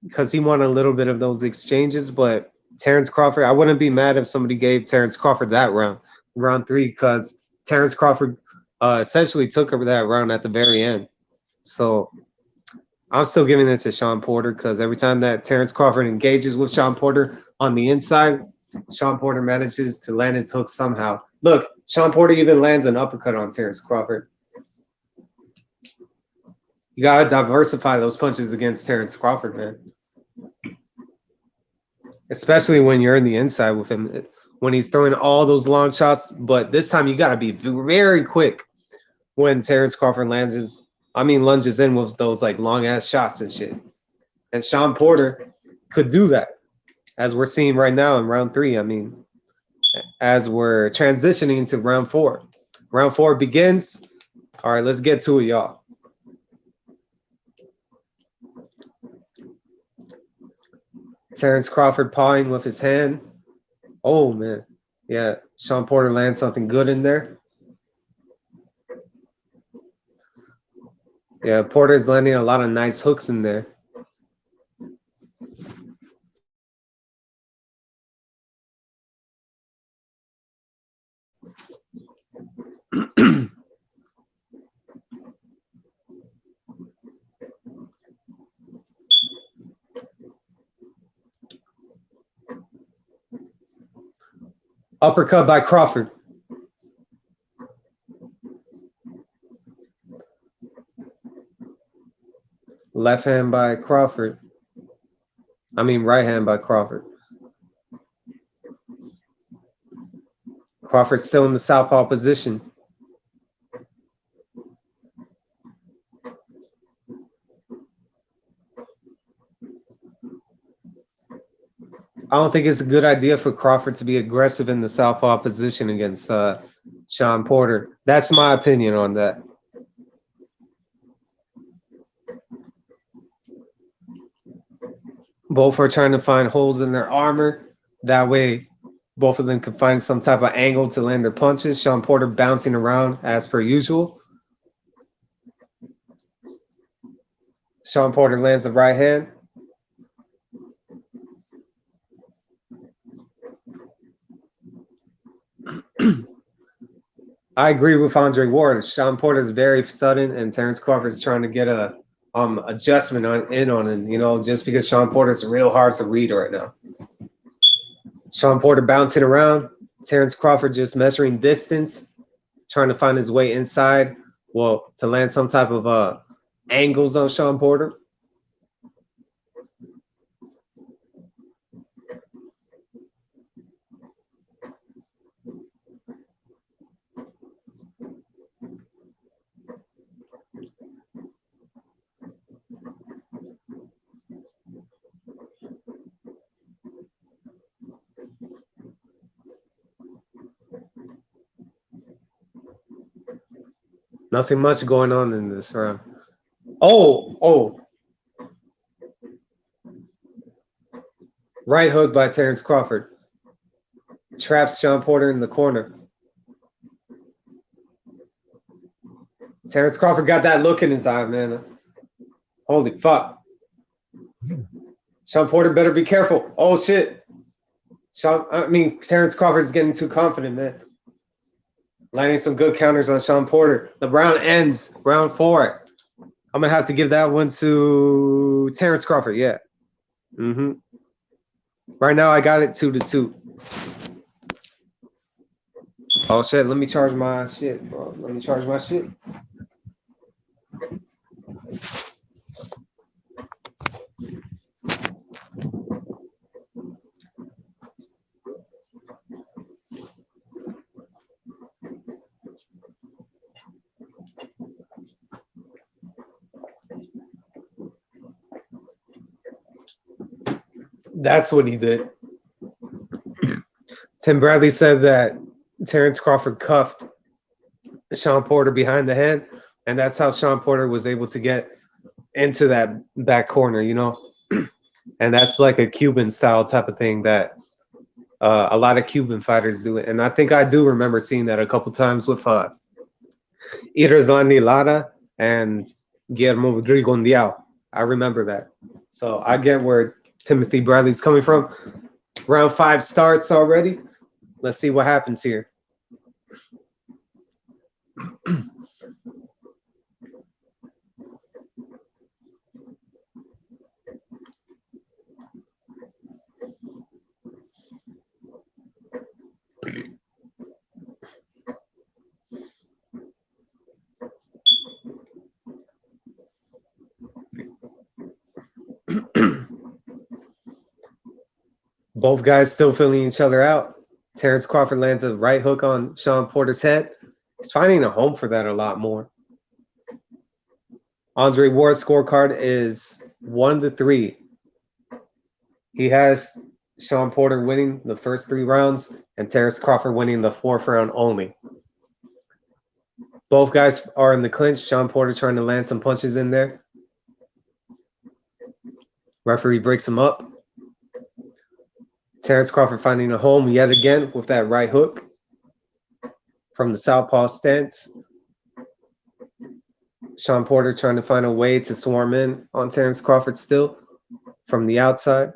because he won a little bit of those exchanges. But Terrence Crawford, I wouldn't be mad if somebody gave Terrence Crawford that round 3, because Terrence Crawford essentially took over that round at the very end. So I'm still giving it to Sean Porter because every time that Terrence Crawford engages with Sean Porter on the inside, Sean Porter manages to land his hook somehow. Look, Sean Porter even lands an uppercut on Terrence Crawford. You got to diversify those punches against Terrence Crawford, man. Especially when you're in the inside with him, when he's throwing all those long shots. But this time you got to be very quick when Terrence Crawford lunges in with those like long ass shots and shit. And Sean Porter could do that, as we're seeing right now in round 3. I mean, as we're transitioning into round 4. Round 4 begins. All right, let's get to it, y'all. Terrence Crawford pawing with his hand. Oh, man. Yeah, Sean Porter lands something good in there. Yeah, Porter's landing a lot of nice hooks in there. Uppercut by Crawford. Left hand by Crawford. I mean, right hand by Crawford. Crawford still in the southpaw position. I don't think it's a good idea for Crawford to be aggressive in the southpaw position against Sean Porter. That's my opinion on that. Both are trying to find holes in their armor. That way, both of them can find some type of angle to land their punches. Sean Porter bouncing around as per usual. Sean Porter lands the right hand. I agree with Andre Ward. Sean Porter's very sudden, and Terrence Crawford's trying to get a adjustment on him. You know, just because Sean Porter's real hard to read right now. Sean Porter bouncing around. Terrence Crawford just measuring distance, trying to find his way inside. Well, to land some type of angles on Sean Porter. Nothing much going on in this round. Oh, right hook by Terrence Crawford. Traps Sean Porter in the corner. Terrence Crawford got that look in his eye, man. Holy fuck. Sean Porter better be careful. Oh shit. Terrence Crawford is getting too confident, man. Landing some good counters on Sean Porter. The round ends, round 4. I'm gonna have to give that one to Terrence Crawford. Yeah. Mm-hmm. Right now, I got it 2-2. Oh shit! Let me charge my shit, bro. Let me charge my shit. That's what he did. Tim Bradley said that Terrence Crawford cuffed Sean Porter behind the head, and that's how Sean Porter was able to get into that back corner, you know. And that's like a Cuban style type of thing that a lot of Cuban fighters do. And I think I do remember seeing that a couple times with Irzlani Lara and Guillermo Rigondeaux. I remember that. So I get where Timothy Bradley's coming from. Round 5 starts already. Let's see what happens here. Both guys still filling each other out. Terrence Crawford lands a right hook on Sean Porter's head. He's finding a home for that a lot more. Andre Ward's scorecard is 1-3. He has Sean Porter winning the first 3 rounds and Terrence Crawford winning the 4th round only. Both guys are in the clinch. Sean Porter trying to land some punches in there. Referee breaks him up. Terrence Crawford finding a home yet again with that right hook from the southpaw stance. Sean Porter trying to find a way to swarm in on Terrence Crawford still from the outside.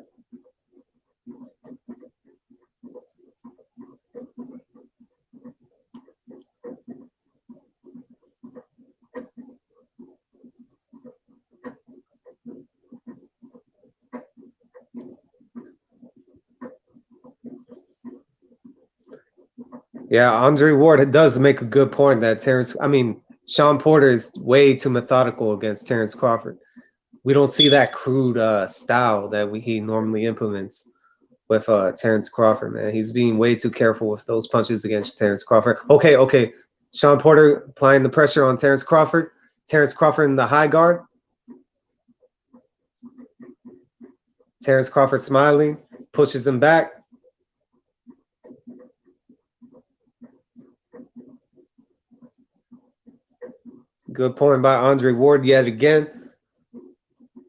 Yeah, Andre Ward does make a good point that Sean Porter is way too methodical against Terrence Crawford. We don't see that crude style that he normally implements with Terrence Crawford, man. He's being way too careful with those punches against Terrence Crawford. Okay. Sean Porter applying the pressure on Terrence Crawford. Terrence Crawford in the high guard. Terrence Crawford smiling, pushes him back. Good point by Andre Ward yet again,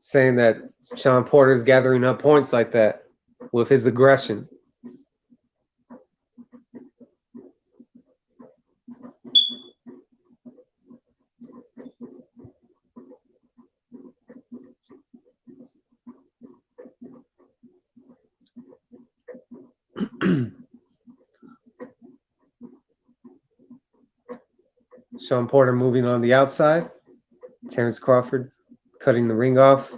saying that Sean Porter's gathering up points like that with his aggression. Sean Porter moving on the outside. Terrence Crawford cutting the ring off.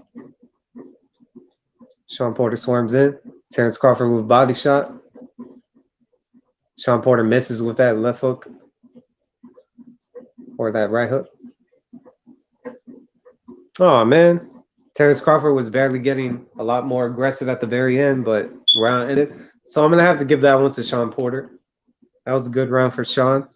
Sean Porter swarms in. Terrence Crawford with body shot. Sean Porter misses with that left hook or that right hook. Oh, man. Terrence Crawford was barely getting a lot more aggressive at the very end, but round ended. So I'm going to have to give that one to Sean Porter. That was a good round for Sean.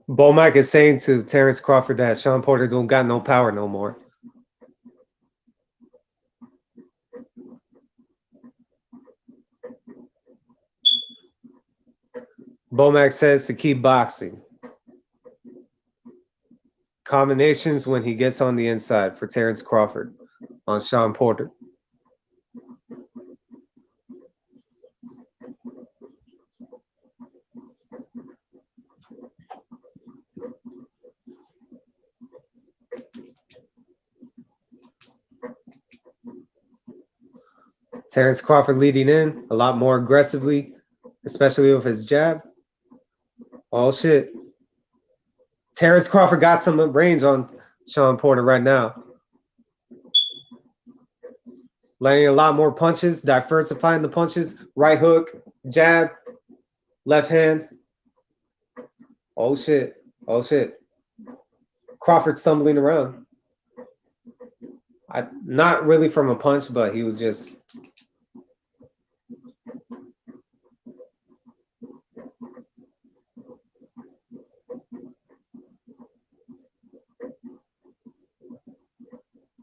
Bomac is saying to Terrence Crawford that Sean Porter don't got no power no more. Bomac says to keep boxing. Combinations when he gets on the inside for Terrence Crawford on Sean Porter. Terrence Crawford leading in a lot more aggressively, especially with his jab. Oh, shit. Terrence Crawford got some range on Sean Porter right now. Landing a lot more punches, diversifying the punches. Right hook, jab, left hand. Oh, shit. Oh, shit. Crawford stumbling around. Not really from a punch, but he was just...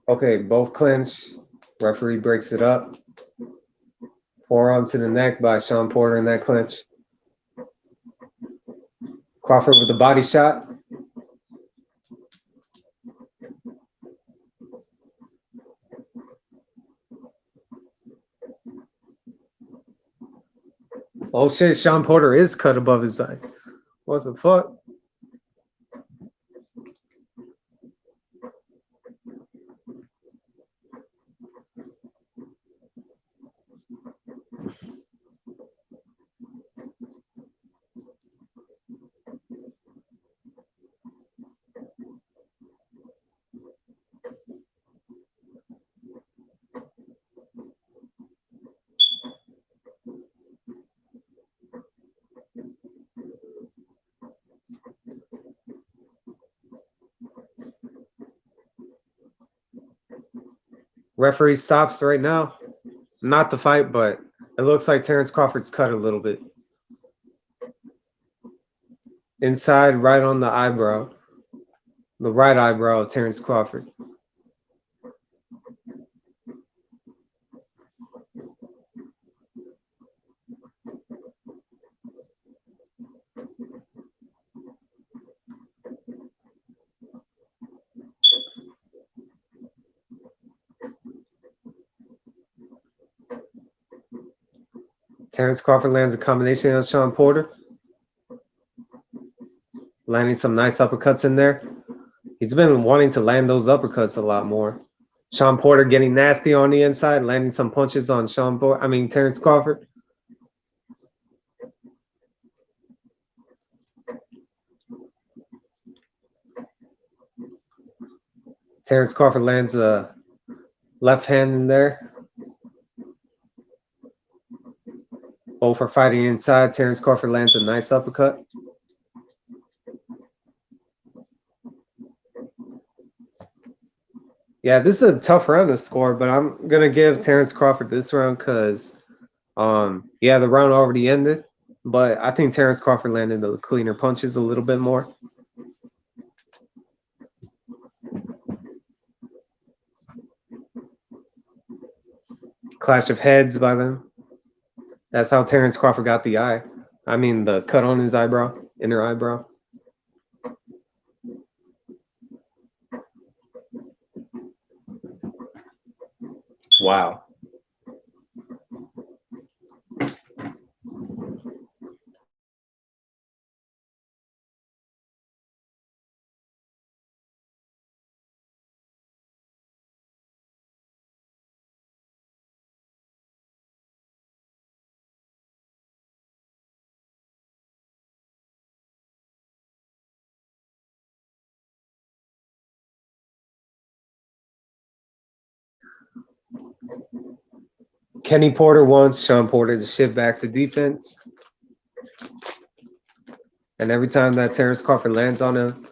Okay, both clinch. Referee breaks it up. Forearm to the neck by Sean Porter in that clinch. Crawford with a body shot. Oh shit, Sean Porter is cut above his eye. What the fuck? Referee stops right now. Not the fight, but it looks like Terrence Crawford's cut a little bit. Inside, right on the eyebrow. The right eyebrow of Terrence Crawford. Terrence Crawford lands a combination on Sean Porter. Landing some nice uppercuts in there. He's been wanting to land those uppercuts a lot more. Sean Porter getting nasty on the inside, landing some punches on Terrence Crawford. Terrence Crawford lands a left hand in there. Both are fighting inside. Terrence Crawford lands a nice uppercut. Yeah, this is a tough round to score, but I'm going to give Terrence Crawford this round because, yeah, the round already ended. But I think Terrence Crawford landed the cleaner punches a little bit more. Clash of heads by them. That's how Terrence Crawford got the eye. The cut on his eyebrow, inner eyebrow. Wow. Kenny Porter wants Sean Porter to shift back to defense. And every time that Terrence Crawford lands on him,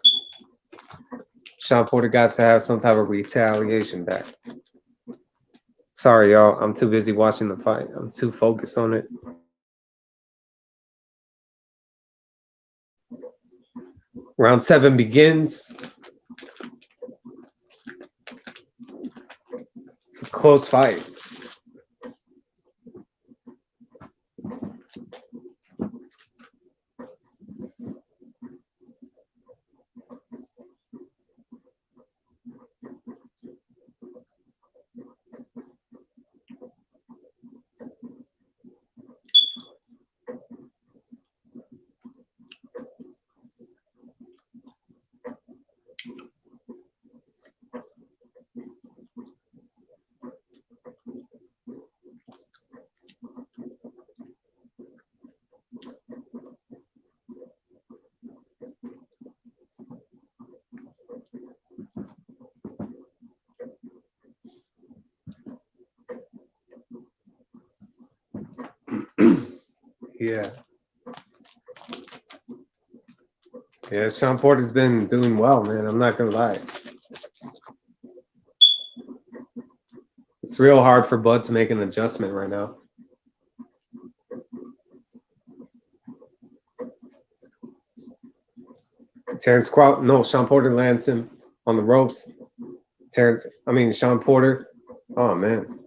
Sean Porter got to have some type of retaliation back. Sorry, y'all. I'm too busy watching the fight. I'm too focused on it. Round 7 begins. It's a close fight. Yeah. Yeah, Sean Porter's been doing well, man. I'm not going to lie. It's real hard for Bud to make an adjustment right now. Sean Porter lands him on the ropes. Sean Porter. Oh, man.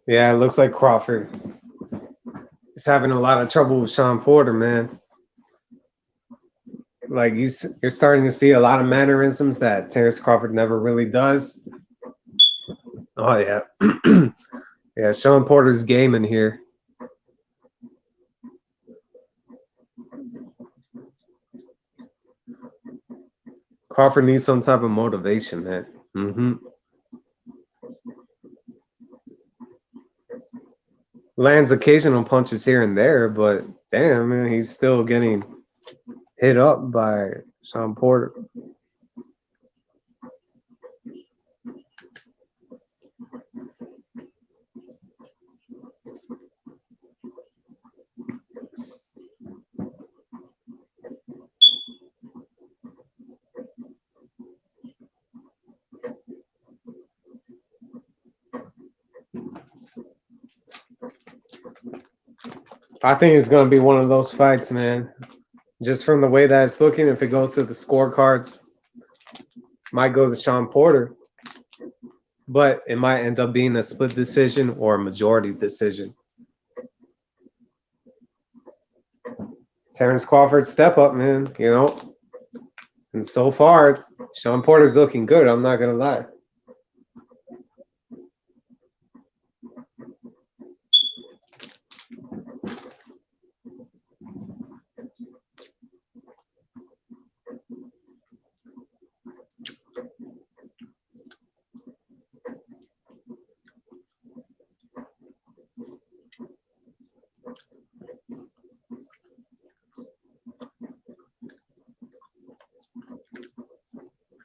Yeah, it looks like Crawford is having a lot of trouble with Sean Porter, man. Like you're starting to see a lot of mannerisms that Terrence Crawford never really does. Oh yeah, yeah. Sean Porter's gaming here. Crawford needs some type of motivation, man. Lands occasional punches here and there, but damn, man, he's still getting hit up by Sean Porter. I think it's going to be one of those fights, man. Just from the way that it's looking, if it goes to the scorecards, might go to Sean Porter, but it might end up being a split decision or a majority decision. Terrence Crawford, step up, man, you know. And so far, Sean Porter's looking good. I'm not going to lie.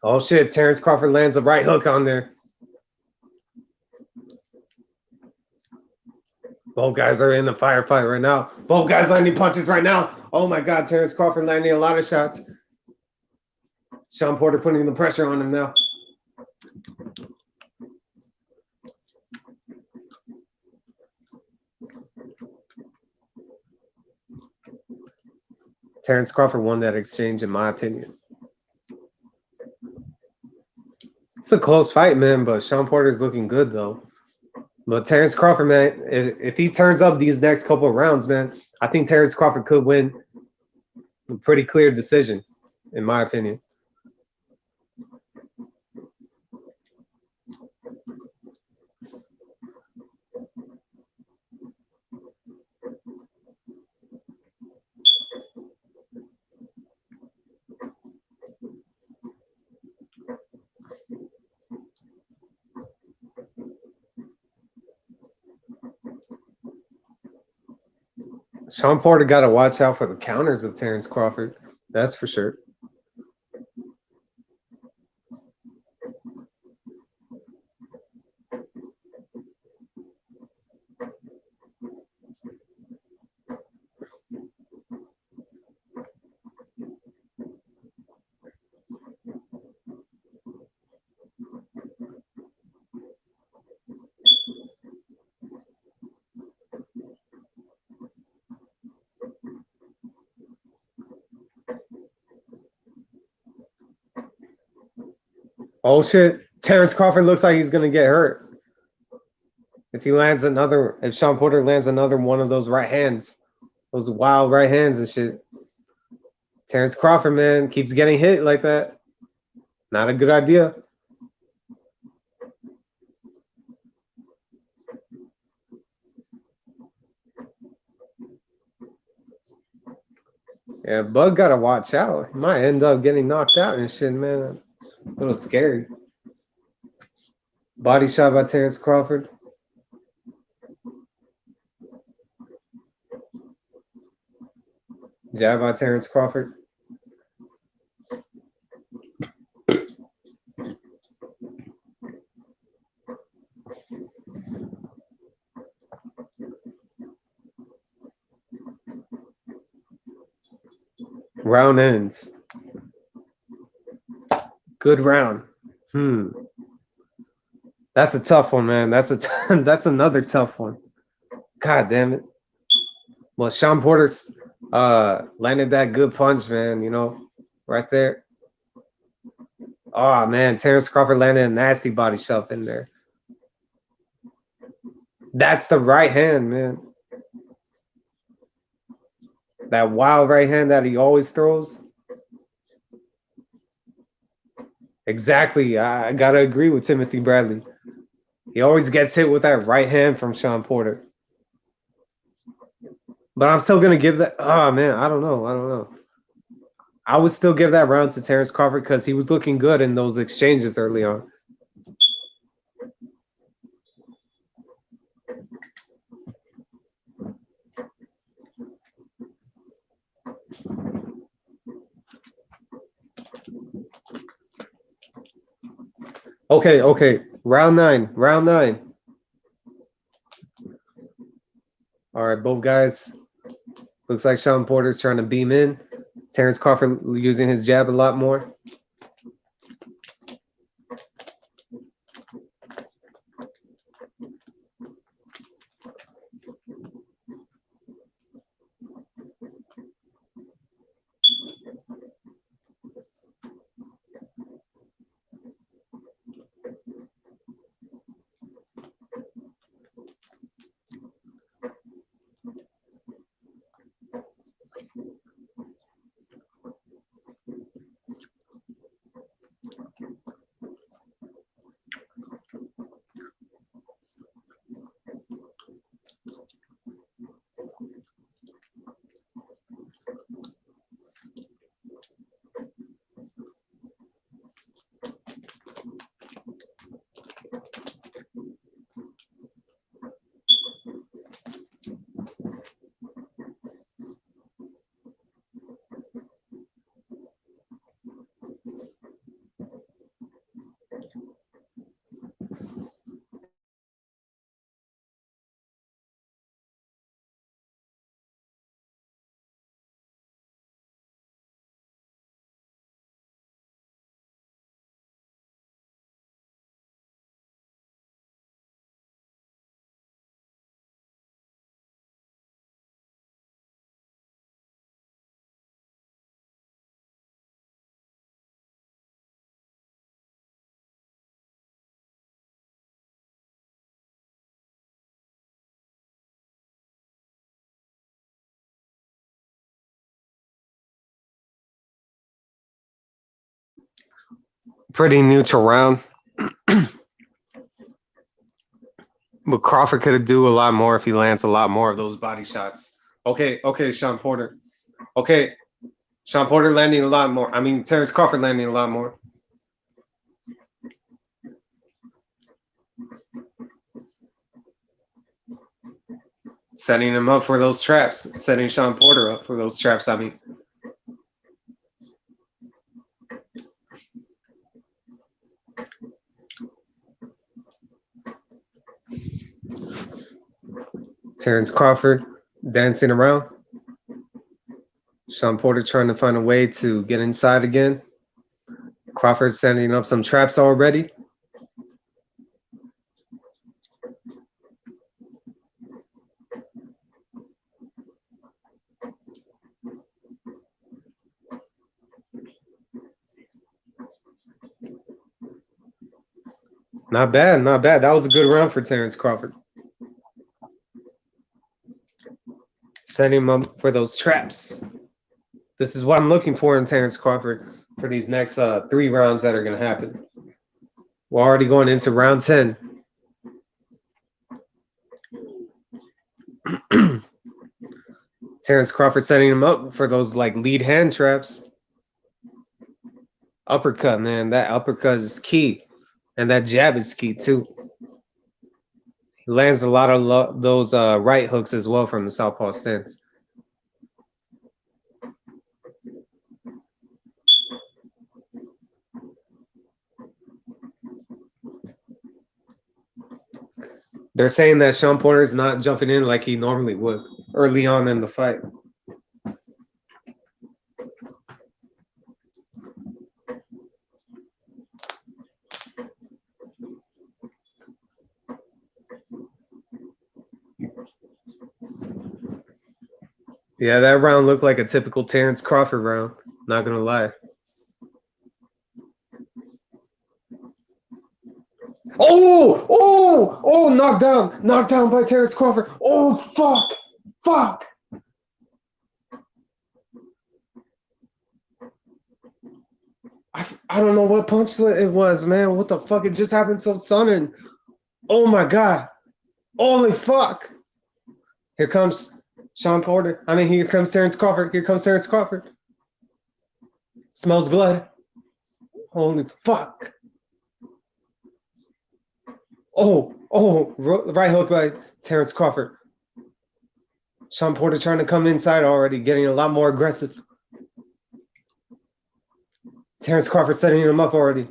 Oh, shit. Terrence Crawford lands a right hook on there. Both guys are in the firefight right now. Both guys landing punches right now. Oh, my God. Terrence Crawford landing a lot of shots. Sean Porter putting the pressure on him now. Terrence Crawford won that exchange, in my opinion. It's a close fight, man, but Sean Porter's looking good though. But Terrence Crawford, man, if he turns up these next couple of rounds, man, I think Terrence Crawford could win a pretty clear decision, in my opinion. Sean Porter got to watch out for the counters of Terrence Crawford. That's for sure. Oh shit! Terrence Crawford looks like he's gonna get hurt if he lands another. If Sean Porter lands another one of those right hands, those wild right hands and shit. Terrence Crawford, man, keeps getting hit like that. Not a good idea. Yeah, Bug gotta watch out. He might end up getting knocked out and shit, man. It's a little scary. Body shot by Terrence Crawford. Jab by Terrence Crawford. Round ends. Good round. That's a tough one, man. That's another tough one. God damn it. Well, Sean Porter's landed that good punch, man, you know, right there. Oh man, Terrence Crawford landed a nasty body shot in there. That's the right hand, man. That wild right hand that he always throws. Exactly. I gotta agree with Timothy Bradley. He always gets hit with that right hand from Sean Porter. But I'm still gonna give that. Oh man, I don't know. I would still give that round to Terrence Crawford because he was looking good in those exchanges early on. Okay. Round nine. All right, both guys. Looks like Sean Porter's trying to beam in. Terrence Crawford using his jab a lot more. Pretty neutral round. But Crawford could do a lot more if he lands a lot more of those body shots. Okay, Sean Porter. Okay, Sean Porter landing a lot more. I mean, Terrence Crawford landing a lot more. Setting him up for those traps. Setting Sean Porter up for those traps, I mean. Terrence Crawford dancing around. Sean Porter trying to find a way to get inside again. Crawford setting up some traps already. Not bad, not bad. That was a good round for Terrence Crawford. Setting him up for those traps. This is what I'm looking for in Terrence Crawford for these next 3 rounds that are going to happen. We're already going into round 10. Terrence Crawford setting him up for those like lead hand traps. Uppercut, man. That uppercut is key. And that jab is key too. He lands a lot of those right hooks as well from the southpaw stance. They're saying that Sean Porter is not jumping in like he normally would early on in the fight. Yeah, that round looked like a typical Terrence Crawford round. Not gonna lie. Oh, knocked down by Terrence Crawford. Oh, fuck. I don't know what punch it was, man. What the fuck? It just happened so sudden. Oh my God. Holy fuck. Here comes Sean Porter. I mean, here comes Terrence Crawford. Smells blood. Holy fuck. Oh, right hook by Terrence Crawford. Sean Porter trying to come inside already, getting a lot more aggressive. Terrence Crawford setting him up already.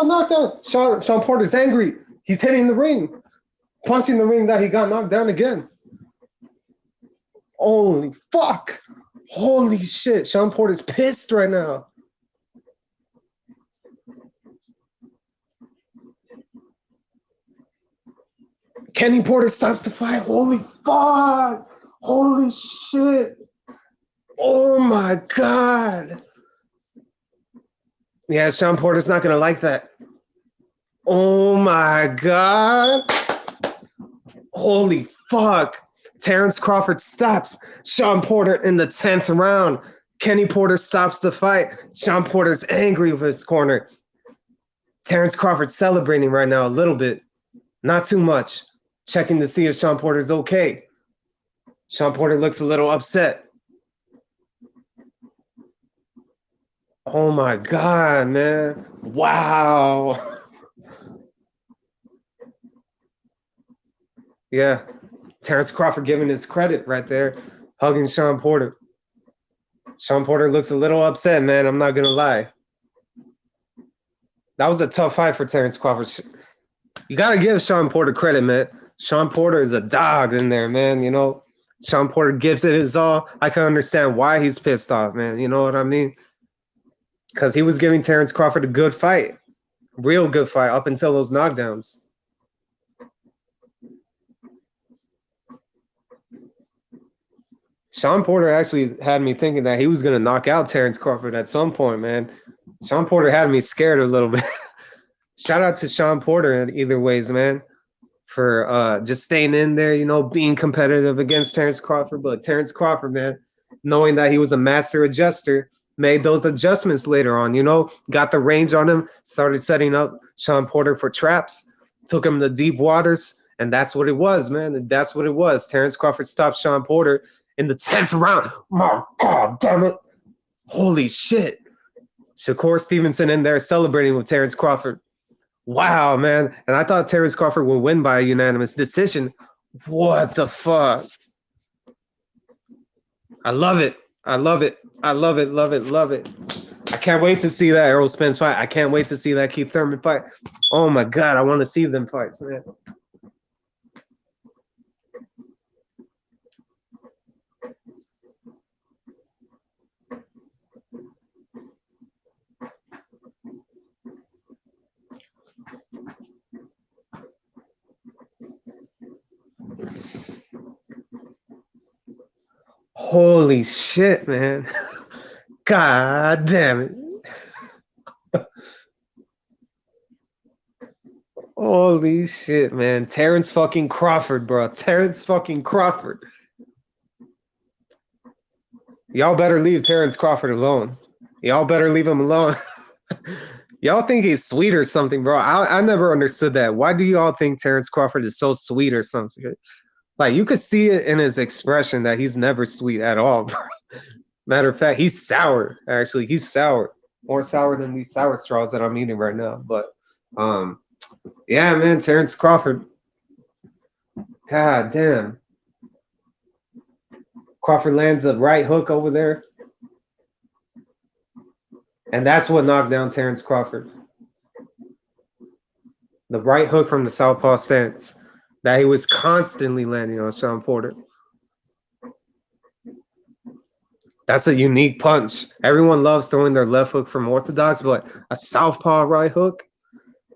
Knockdown. Sean Porter's angry. He's hitting the ring. Punching the ring that he got knocked down again. Holy fuck. Holy shit. Sean Porter's pissed right now. Kenny Porter stops the fight. Holy fuck. Holy shit. Oh my God. Yeah, Sean Porter's not going to like that. Oh my God. Holy fuck. Terrence Crawford stops Sean Porter in the 10th round. Kenny Porter stops the fight. Sean Porter's angry with his corner. Terrence Crawford celebrating right now a little bit. Not too much. Checking to see if Sean Porter's okay. Sean Porter looks a little upset. Oh my God, man. Wow. Yeah. Terrence Crawford giving his credit right there, hugging Sean Porter. Sean Porter looks a little upset, man. I'm not going to lie. That was a tough fight for Terrence Crawford. You got to give Sean Porter credit, man. Sean Porter is a dog in there, man. You know, Sean Porter gives it his all. I can understand why he's pissed off, man. You know what I mean? Because he was giving Terrence Crawford a good fight. Real good fight up until those knockdowns. Sean Porter actually had me thinking that he was going to knock out Terrence Crawford at some point, man. Sean Porter had me scared a little bit. Shout out to Sean Porter in either ways, man. for just staying in there, being competitive against Terrence Crawford. But Terrence Crawford, man, knowing that he was a master adjuster, made those adjustments later on, got the range on him, started setting up Sean Porter for traps, took him to deep waters, and that's what it was, man. And that's what it was. Terrence Crawford stopped Sean Porter in the 10th round. My God damn it. Holy shit. Shakur Stevenson in there celebrating with Terrence Crawford. Wow, man. And I thought Terrence Crawford would win by a unanimous decision. What the fuck? I love it. I love it. I love it. Love it. Love it. I can't wait to see that Errol Spence fight. I can't wait to see that Keith Thurman fight. Oh my God. I want to see them fights, man. Holy shit, man. God damn it. Holy shit, man. Terrence fucking Crawford, bro. Terrence fucking Crawford. Y'all better leave Terrence Crawford alone. Y'all better leave him alone. Y'all think he's sweet or something, bro. I never understood that. Why do y'all think Terrence Crawford is so sweet or something? Like, you could see it in his expression that he's never sweet at all, bro. Matter of fact, he's sour, actually. He's sour. More sour than these sour straws that I'm eating right now. But, yeah, man, Terrence Crawford. God damn. Crawford lands a right hook over there. And that's what knocked down Terrence Crawford. The right hook from the southpaw stance that he was constantly landing on Sean Porter. That's a unique punch. Everyone loves throwing their left hook from orthodox, but a southpaw right hook,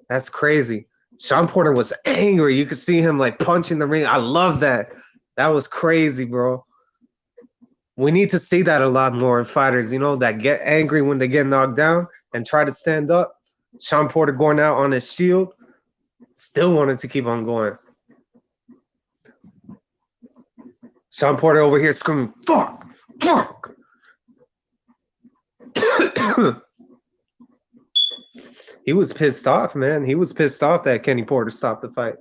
that's crazy. Sean Porter was angry. You could see him like punching the ring. I love that. That was crazy, bro. We need to see that a lot more in fighters, that get angry when they get knocked down and try to stand up. Sean Porter going out on his shield, still wanted to keep on going. Sean Porter over here screaming, fuck, fuck. He was pissed off, man. He was pissed off that Kenny Porter stopped the fight.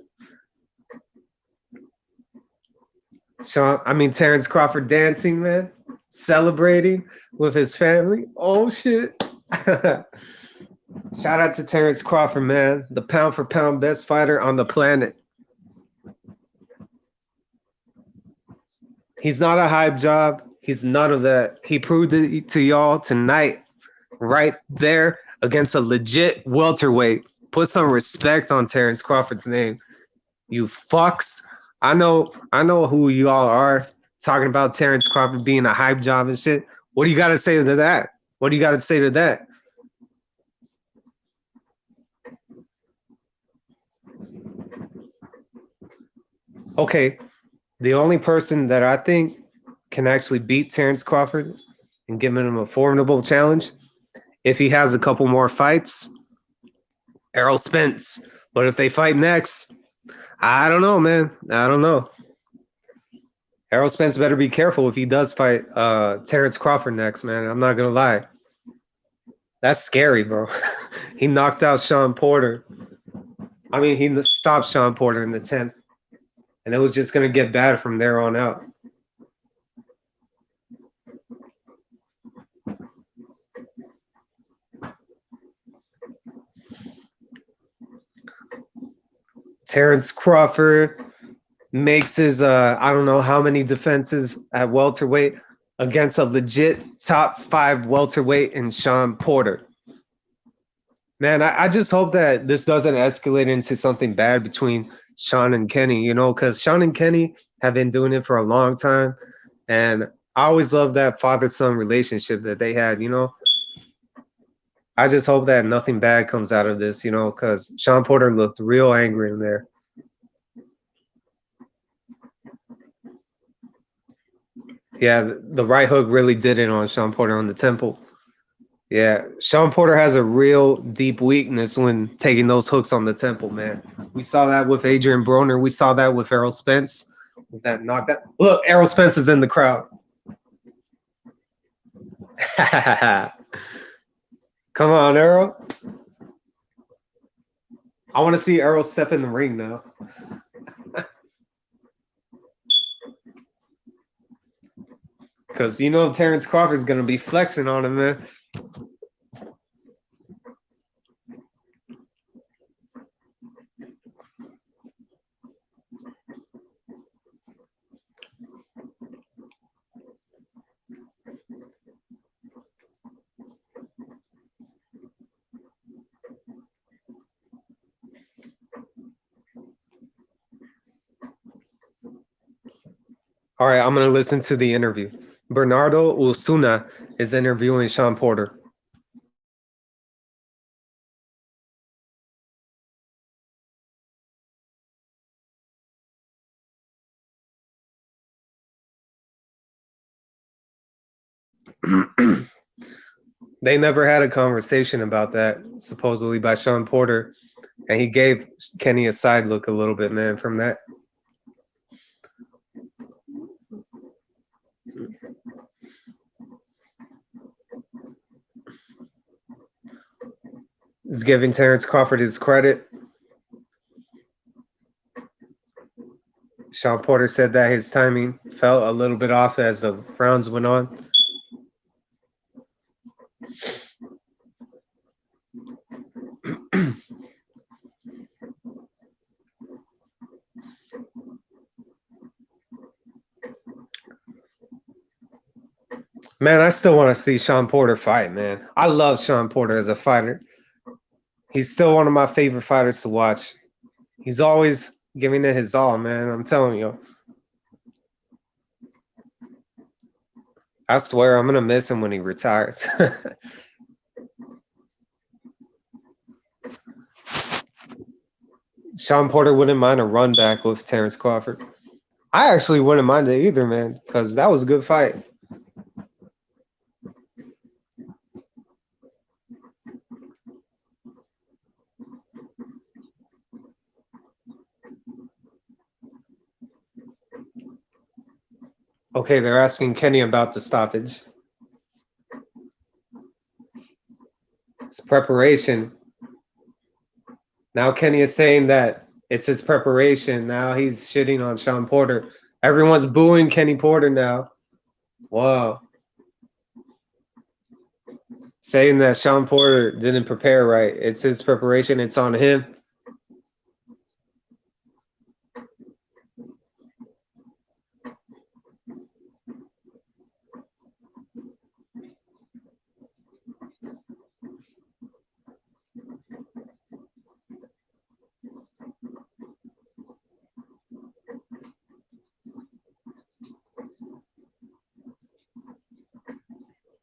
Terrence Crawford dancing, man, celebrating with his family. Oh, shit. Shout out to Terrence Crawford, man, the pound for pound best fighter on the planet. He's not a hype job. He's none of that. He proved it to y'all tonight, right there against a legit welterweight. Put some respect on Terrence Crawford's name. You fucks. I know who y'all are talking about Terrence Crawford being a hype job and shit. What do you got to say to that? What do you got to say to that? Okay, the only person that I think can actually beat Terrence Crawford and give him a formidable challenge, if he has a couple more fights, Errol Spence. But if they fight next, I don't know, man. I don't know. Errol Spence better be careful if he does fight Terrence Crawford next, man. I'm not going to lie. That's scary, bro. He knocked out Sean Porter. He stopped Sean Porter in the 10th. And it was just going to get bad from there on out. Terrence Crawford makes his I don't know how many defenses at welterweight against a legit top 5 welterweight in Sean Porter. Man, I just hope that this doesn't escalate into something bad between Sean and Kenny, because Sean and Kenny have been doing it for a long time. And I always love that father-son relationship that they had, I just hope that nothing bad comes out of this, because Sean Porter looked real angry in there. Yeah, the right hook really did it on Sean Porter on the temple. Yeah, Sean Porter has a real deep weakness when taking those hooks on the temple, man. We saw that with Adrian Broner. We saw that with Errol Spence. With that knockdown. Look, Errol Spence is in the crowd. Come on, Errol. I want to see Errol step in the ring now. Because you know Terrence Crawford's going to be flexing on him, man. All right, I'm going to listen to the interview. Bernardo Osuna is interviewing Sean Porter. They never had a conversation about that, supposedly by Sean Porter. And he gave Kenny a side look a little bit, man, from that. He's giving Terrence Crawford his credit. Sean Porter said that his timing felt a little bit off as the rounds went on. Man, I still want to see Sean Porter fight, man. I love Sean Porter as a fighter. He's still one of my favorite fighters to watch. He's always giving it his all, man. I'm telling you. I swear I'm gonna miss him when he retires. Sean Porter wouldn't mind a run back with Terrence Crawford. I actually wouldn't mind it either, man, because that was a good fight. Okay, they're asking Kenny about the stoppage. It's preparation. Now Kenny is saying that it's his preparation. Now he's shitting on Sean Porter. Everyone's booing Kenny Porter now. Whoa. Saying that Sean Porter didn't prepare right. It's his preparation. It's on him.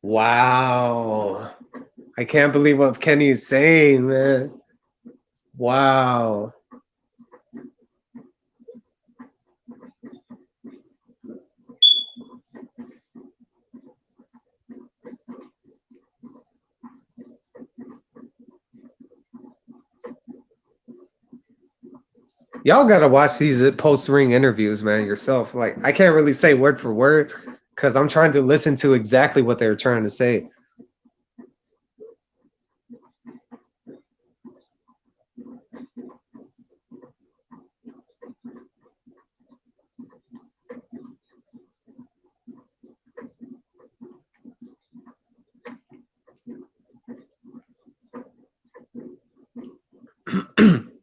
Wow. I can't believe what Kenny is saying, man. Wow. Y'all gotta watch these post ring interviews, man, yourself. Like, I can't really say word for word because I'm trying to listen to exactly what they're trying to say.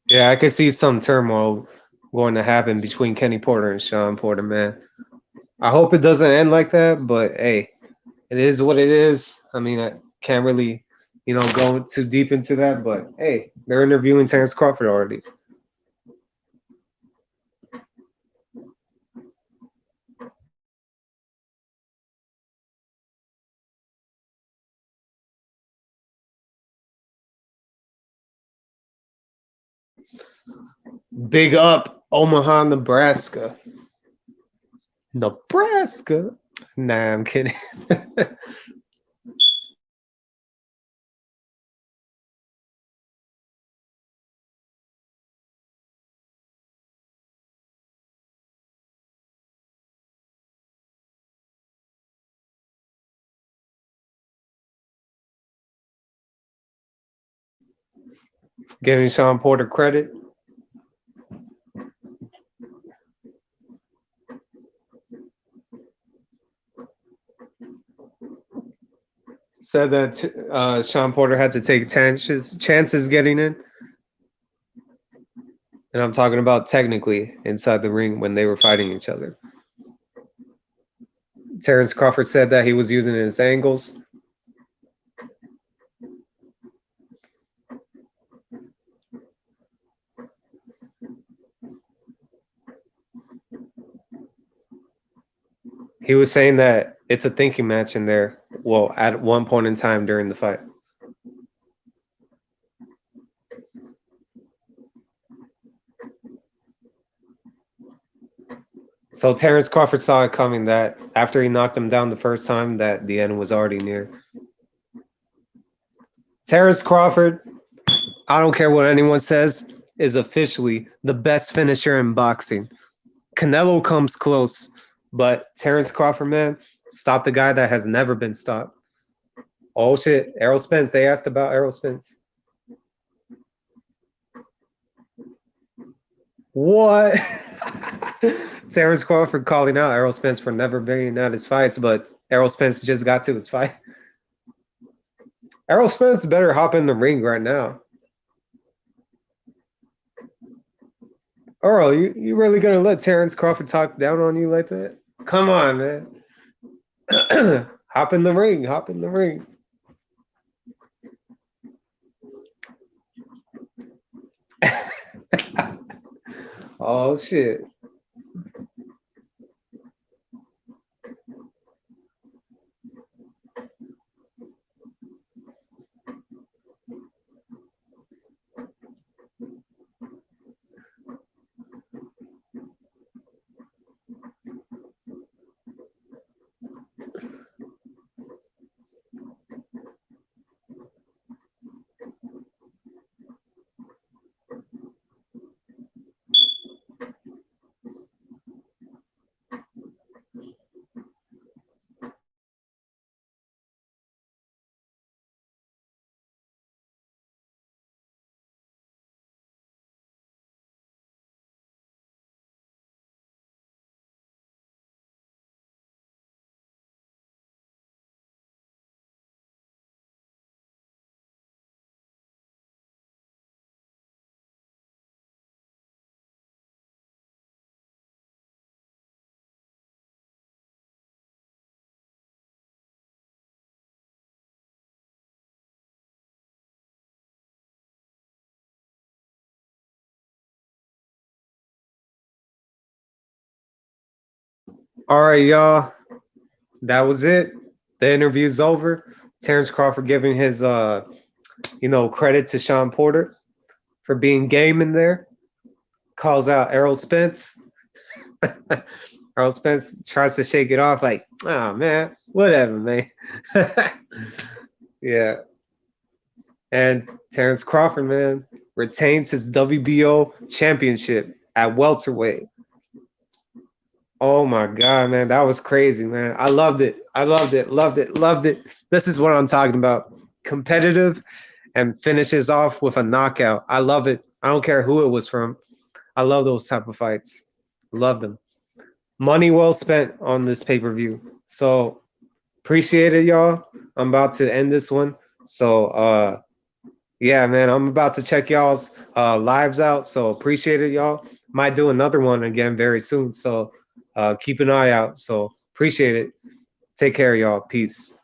Yeah, I could see some turmoil going to happen between Kenny Porter and Sean Porter, man. I hope it doesn't end like that, but hey, it is what it is. I mean, I can't really, go too deep into that, but hey, they're interviewing Terrence Crawford already. Big up Omaha, Nebraska. Nebraska. Nah, I'm kidding. Giving Sean Porter credit. Said that Sean Porter had to take chances getting in. And I'm talking about technically inside the ring when they were fighting each other. Terrence Crawford said that he was using his angles. He was saying that it's a thinking match in there. Well, at one point in time during the fight. So Terrence Crawford saw it coming that after he knocked him down the first time, that the end was already near. Terrence Crawford, I don't care what anyone says, is officially the best finisher in boxing. Canelo comes close, but Terrence Crawford, man, stopped the guy that has never been stopped. Oh shit, Errol Spence. They asked about Errol Spence. What? Terrence Crawford calling out Errol Spence for never bringing out his fights, but Errol Spence just got to his fight. Errol Spence better hop in the ring right now. Earl, you really gonna let Terrence Crawford talk down on you like that? Come on, man. Hop in the ring. Hop in the ring. Oh shit. All right, y'all. That was it. The interview's over. Terrence Crawford giving his credit to Sean Porter for being game in there. Calls out Errol Spence. Errol Spence tries to shake it off like, oh man, whatever, man. Yeah. And Terrence Crawford, man, retains his WBO championship at welterweight. Oh my God, man. That was crazy, man. I loved it. I loved it. Loved it. Loved it. This is what I'm talking about. Competitive and finishes off with a knockout. I love it. I don't care who it was from. I love those type of fights. Love them. Money well spent on this pay-per-view. So appreciate it, y'all. I'm about to end this one. So yeah, man, I'm about to check y'all's lives out. So appreciate it, y'all. Might do another one again very soon. So keep an eye out. So appreciate it. Take care, y'all. Peace.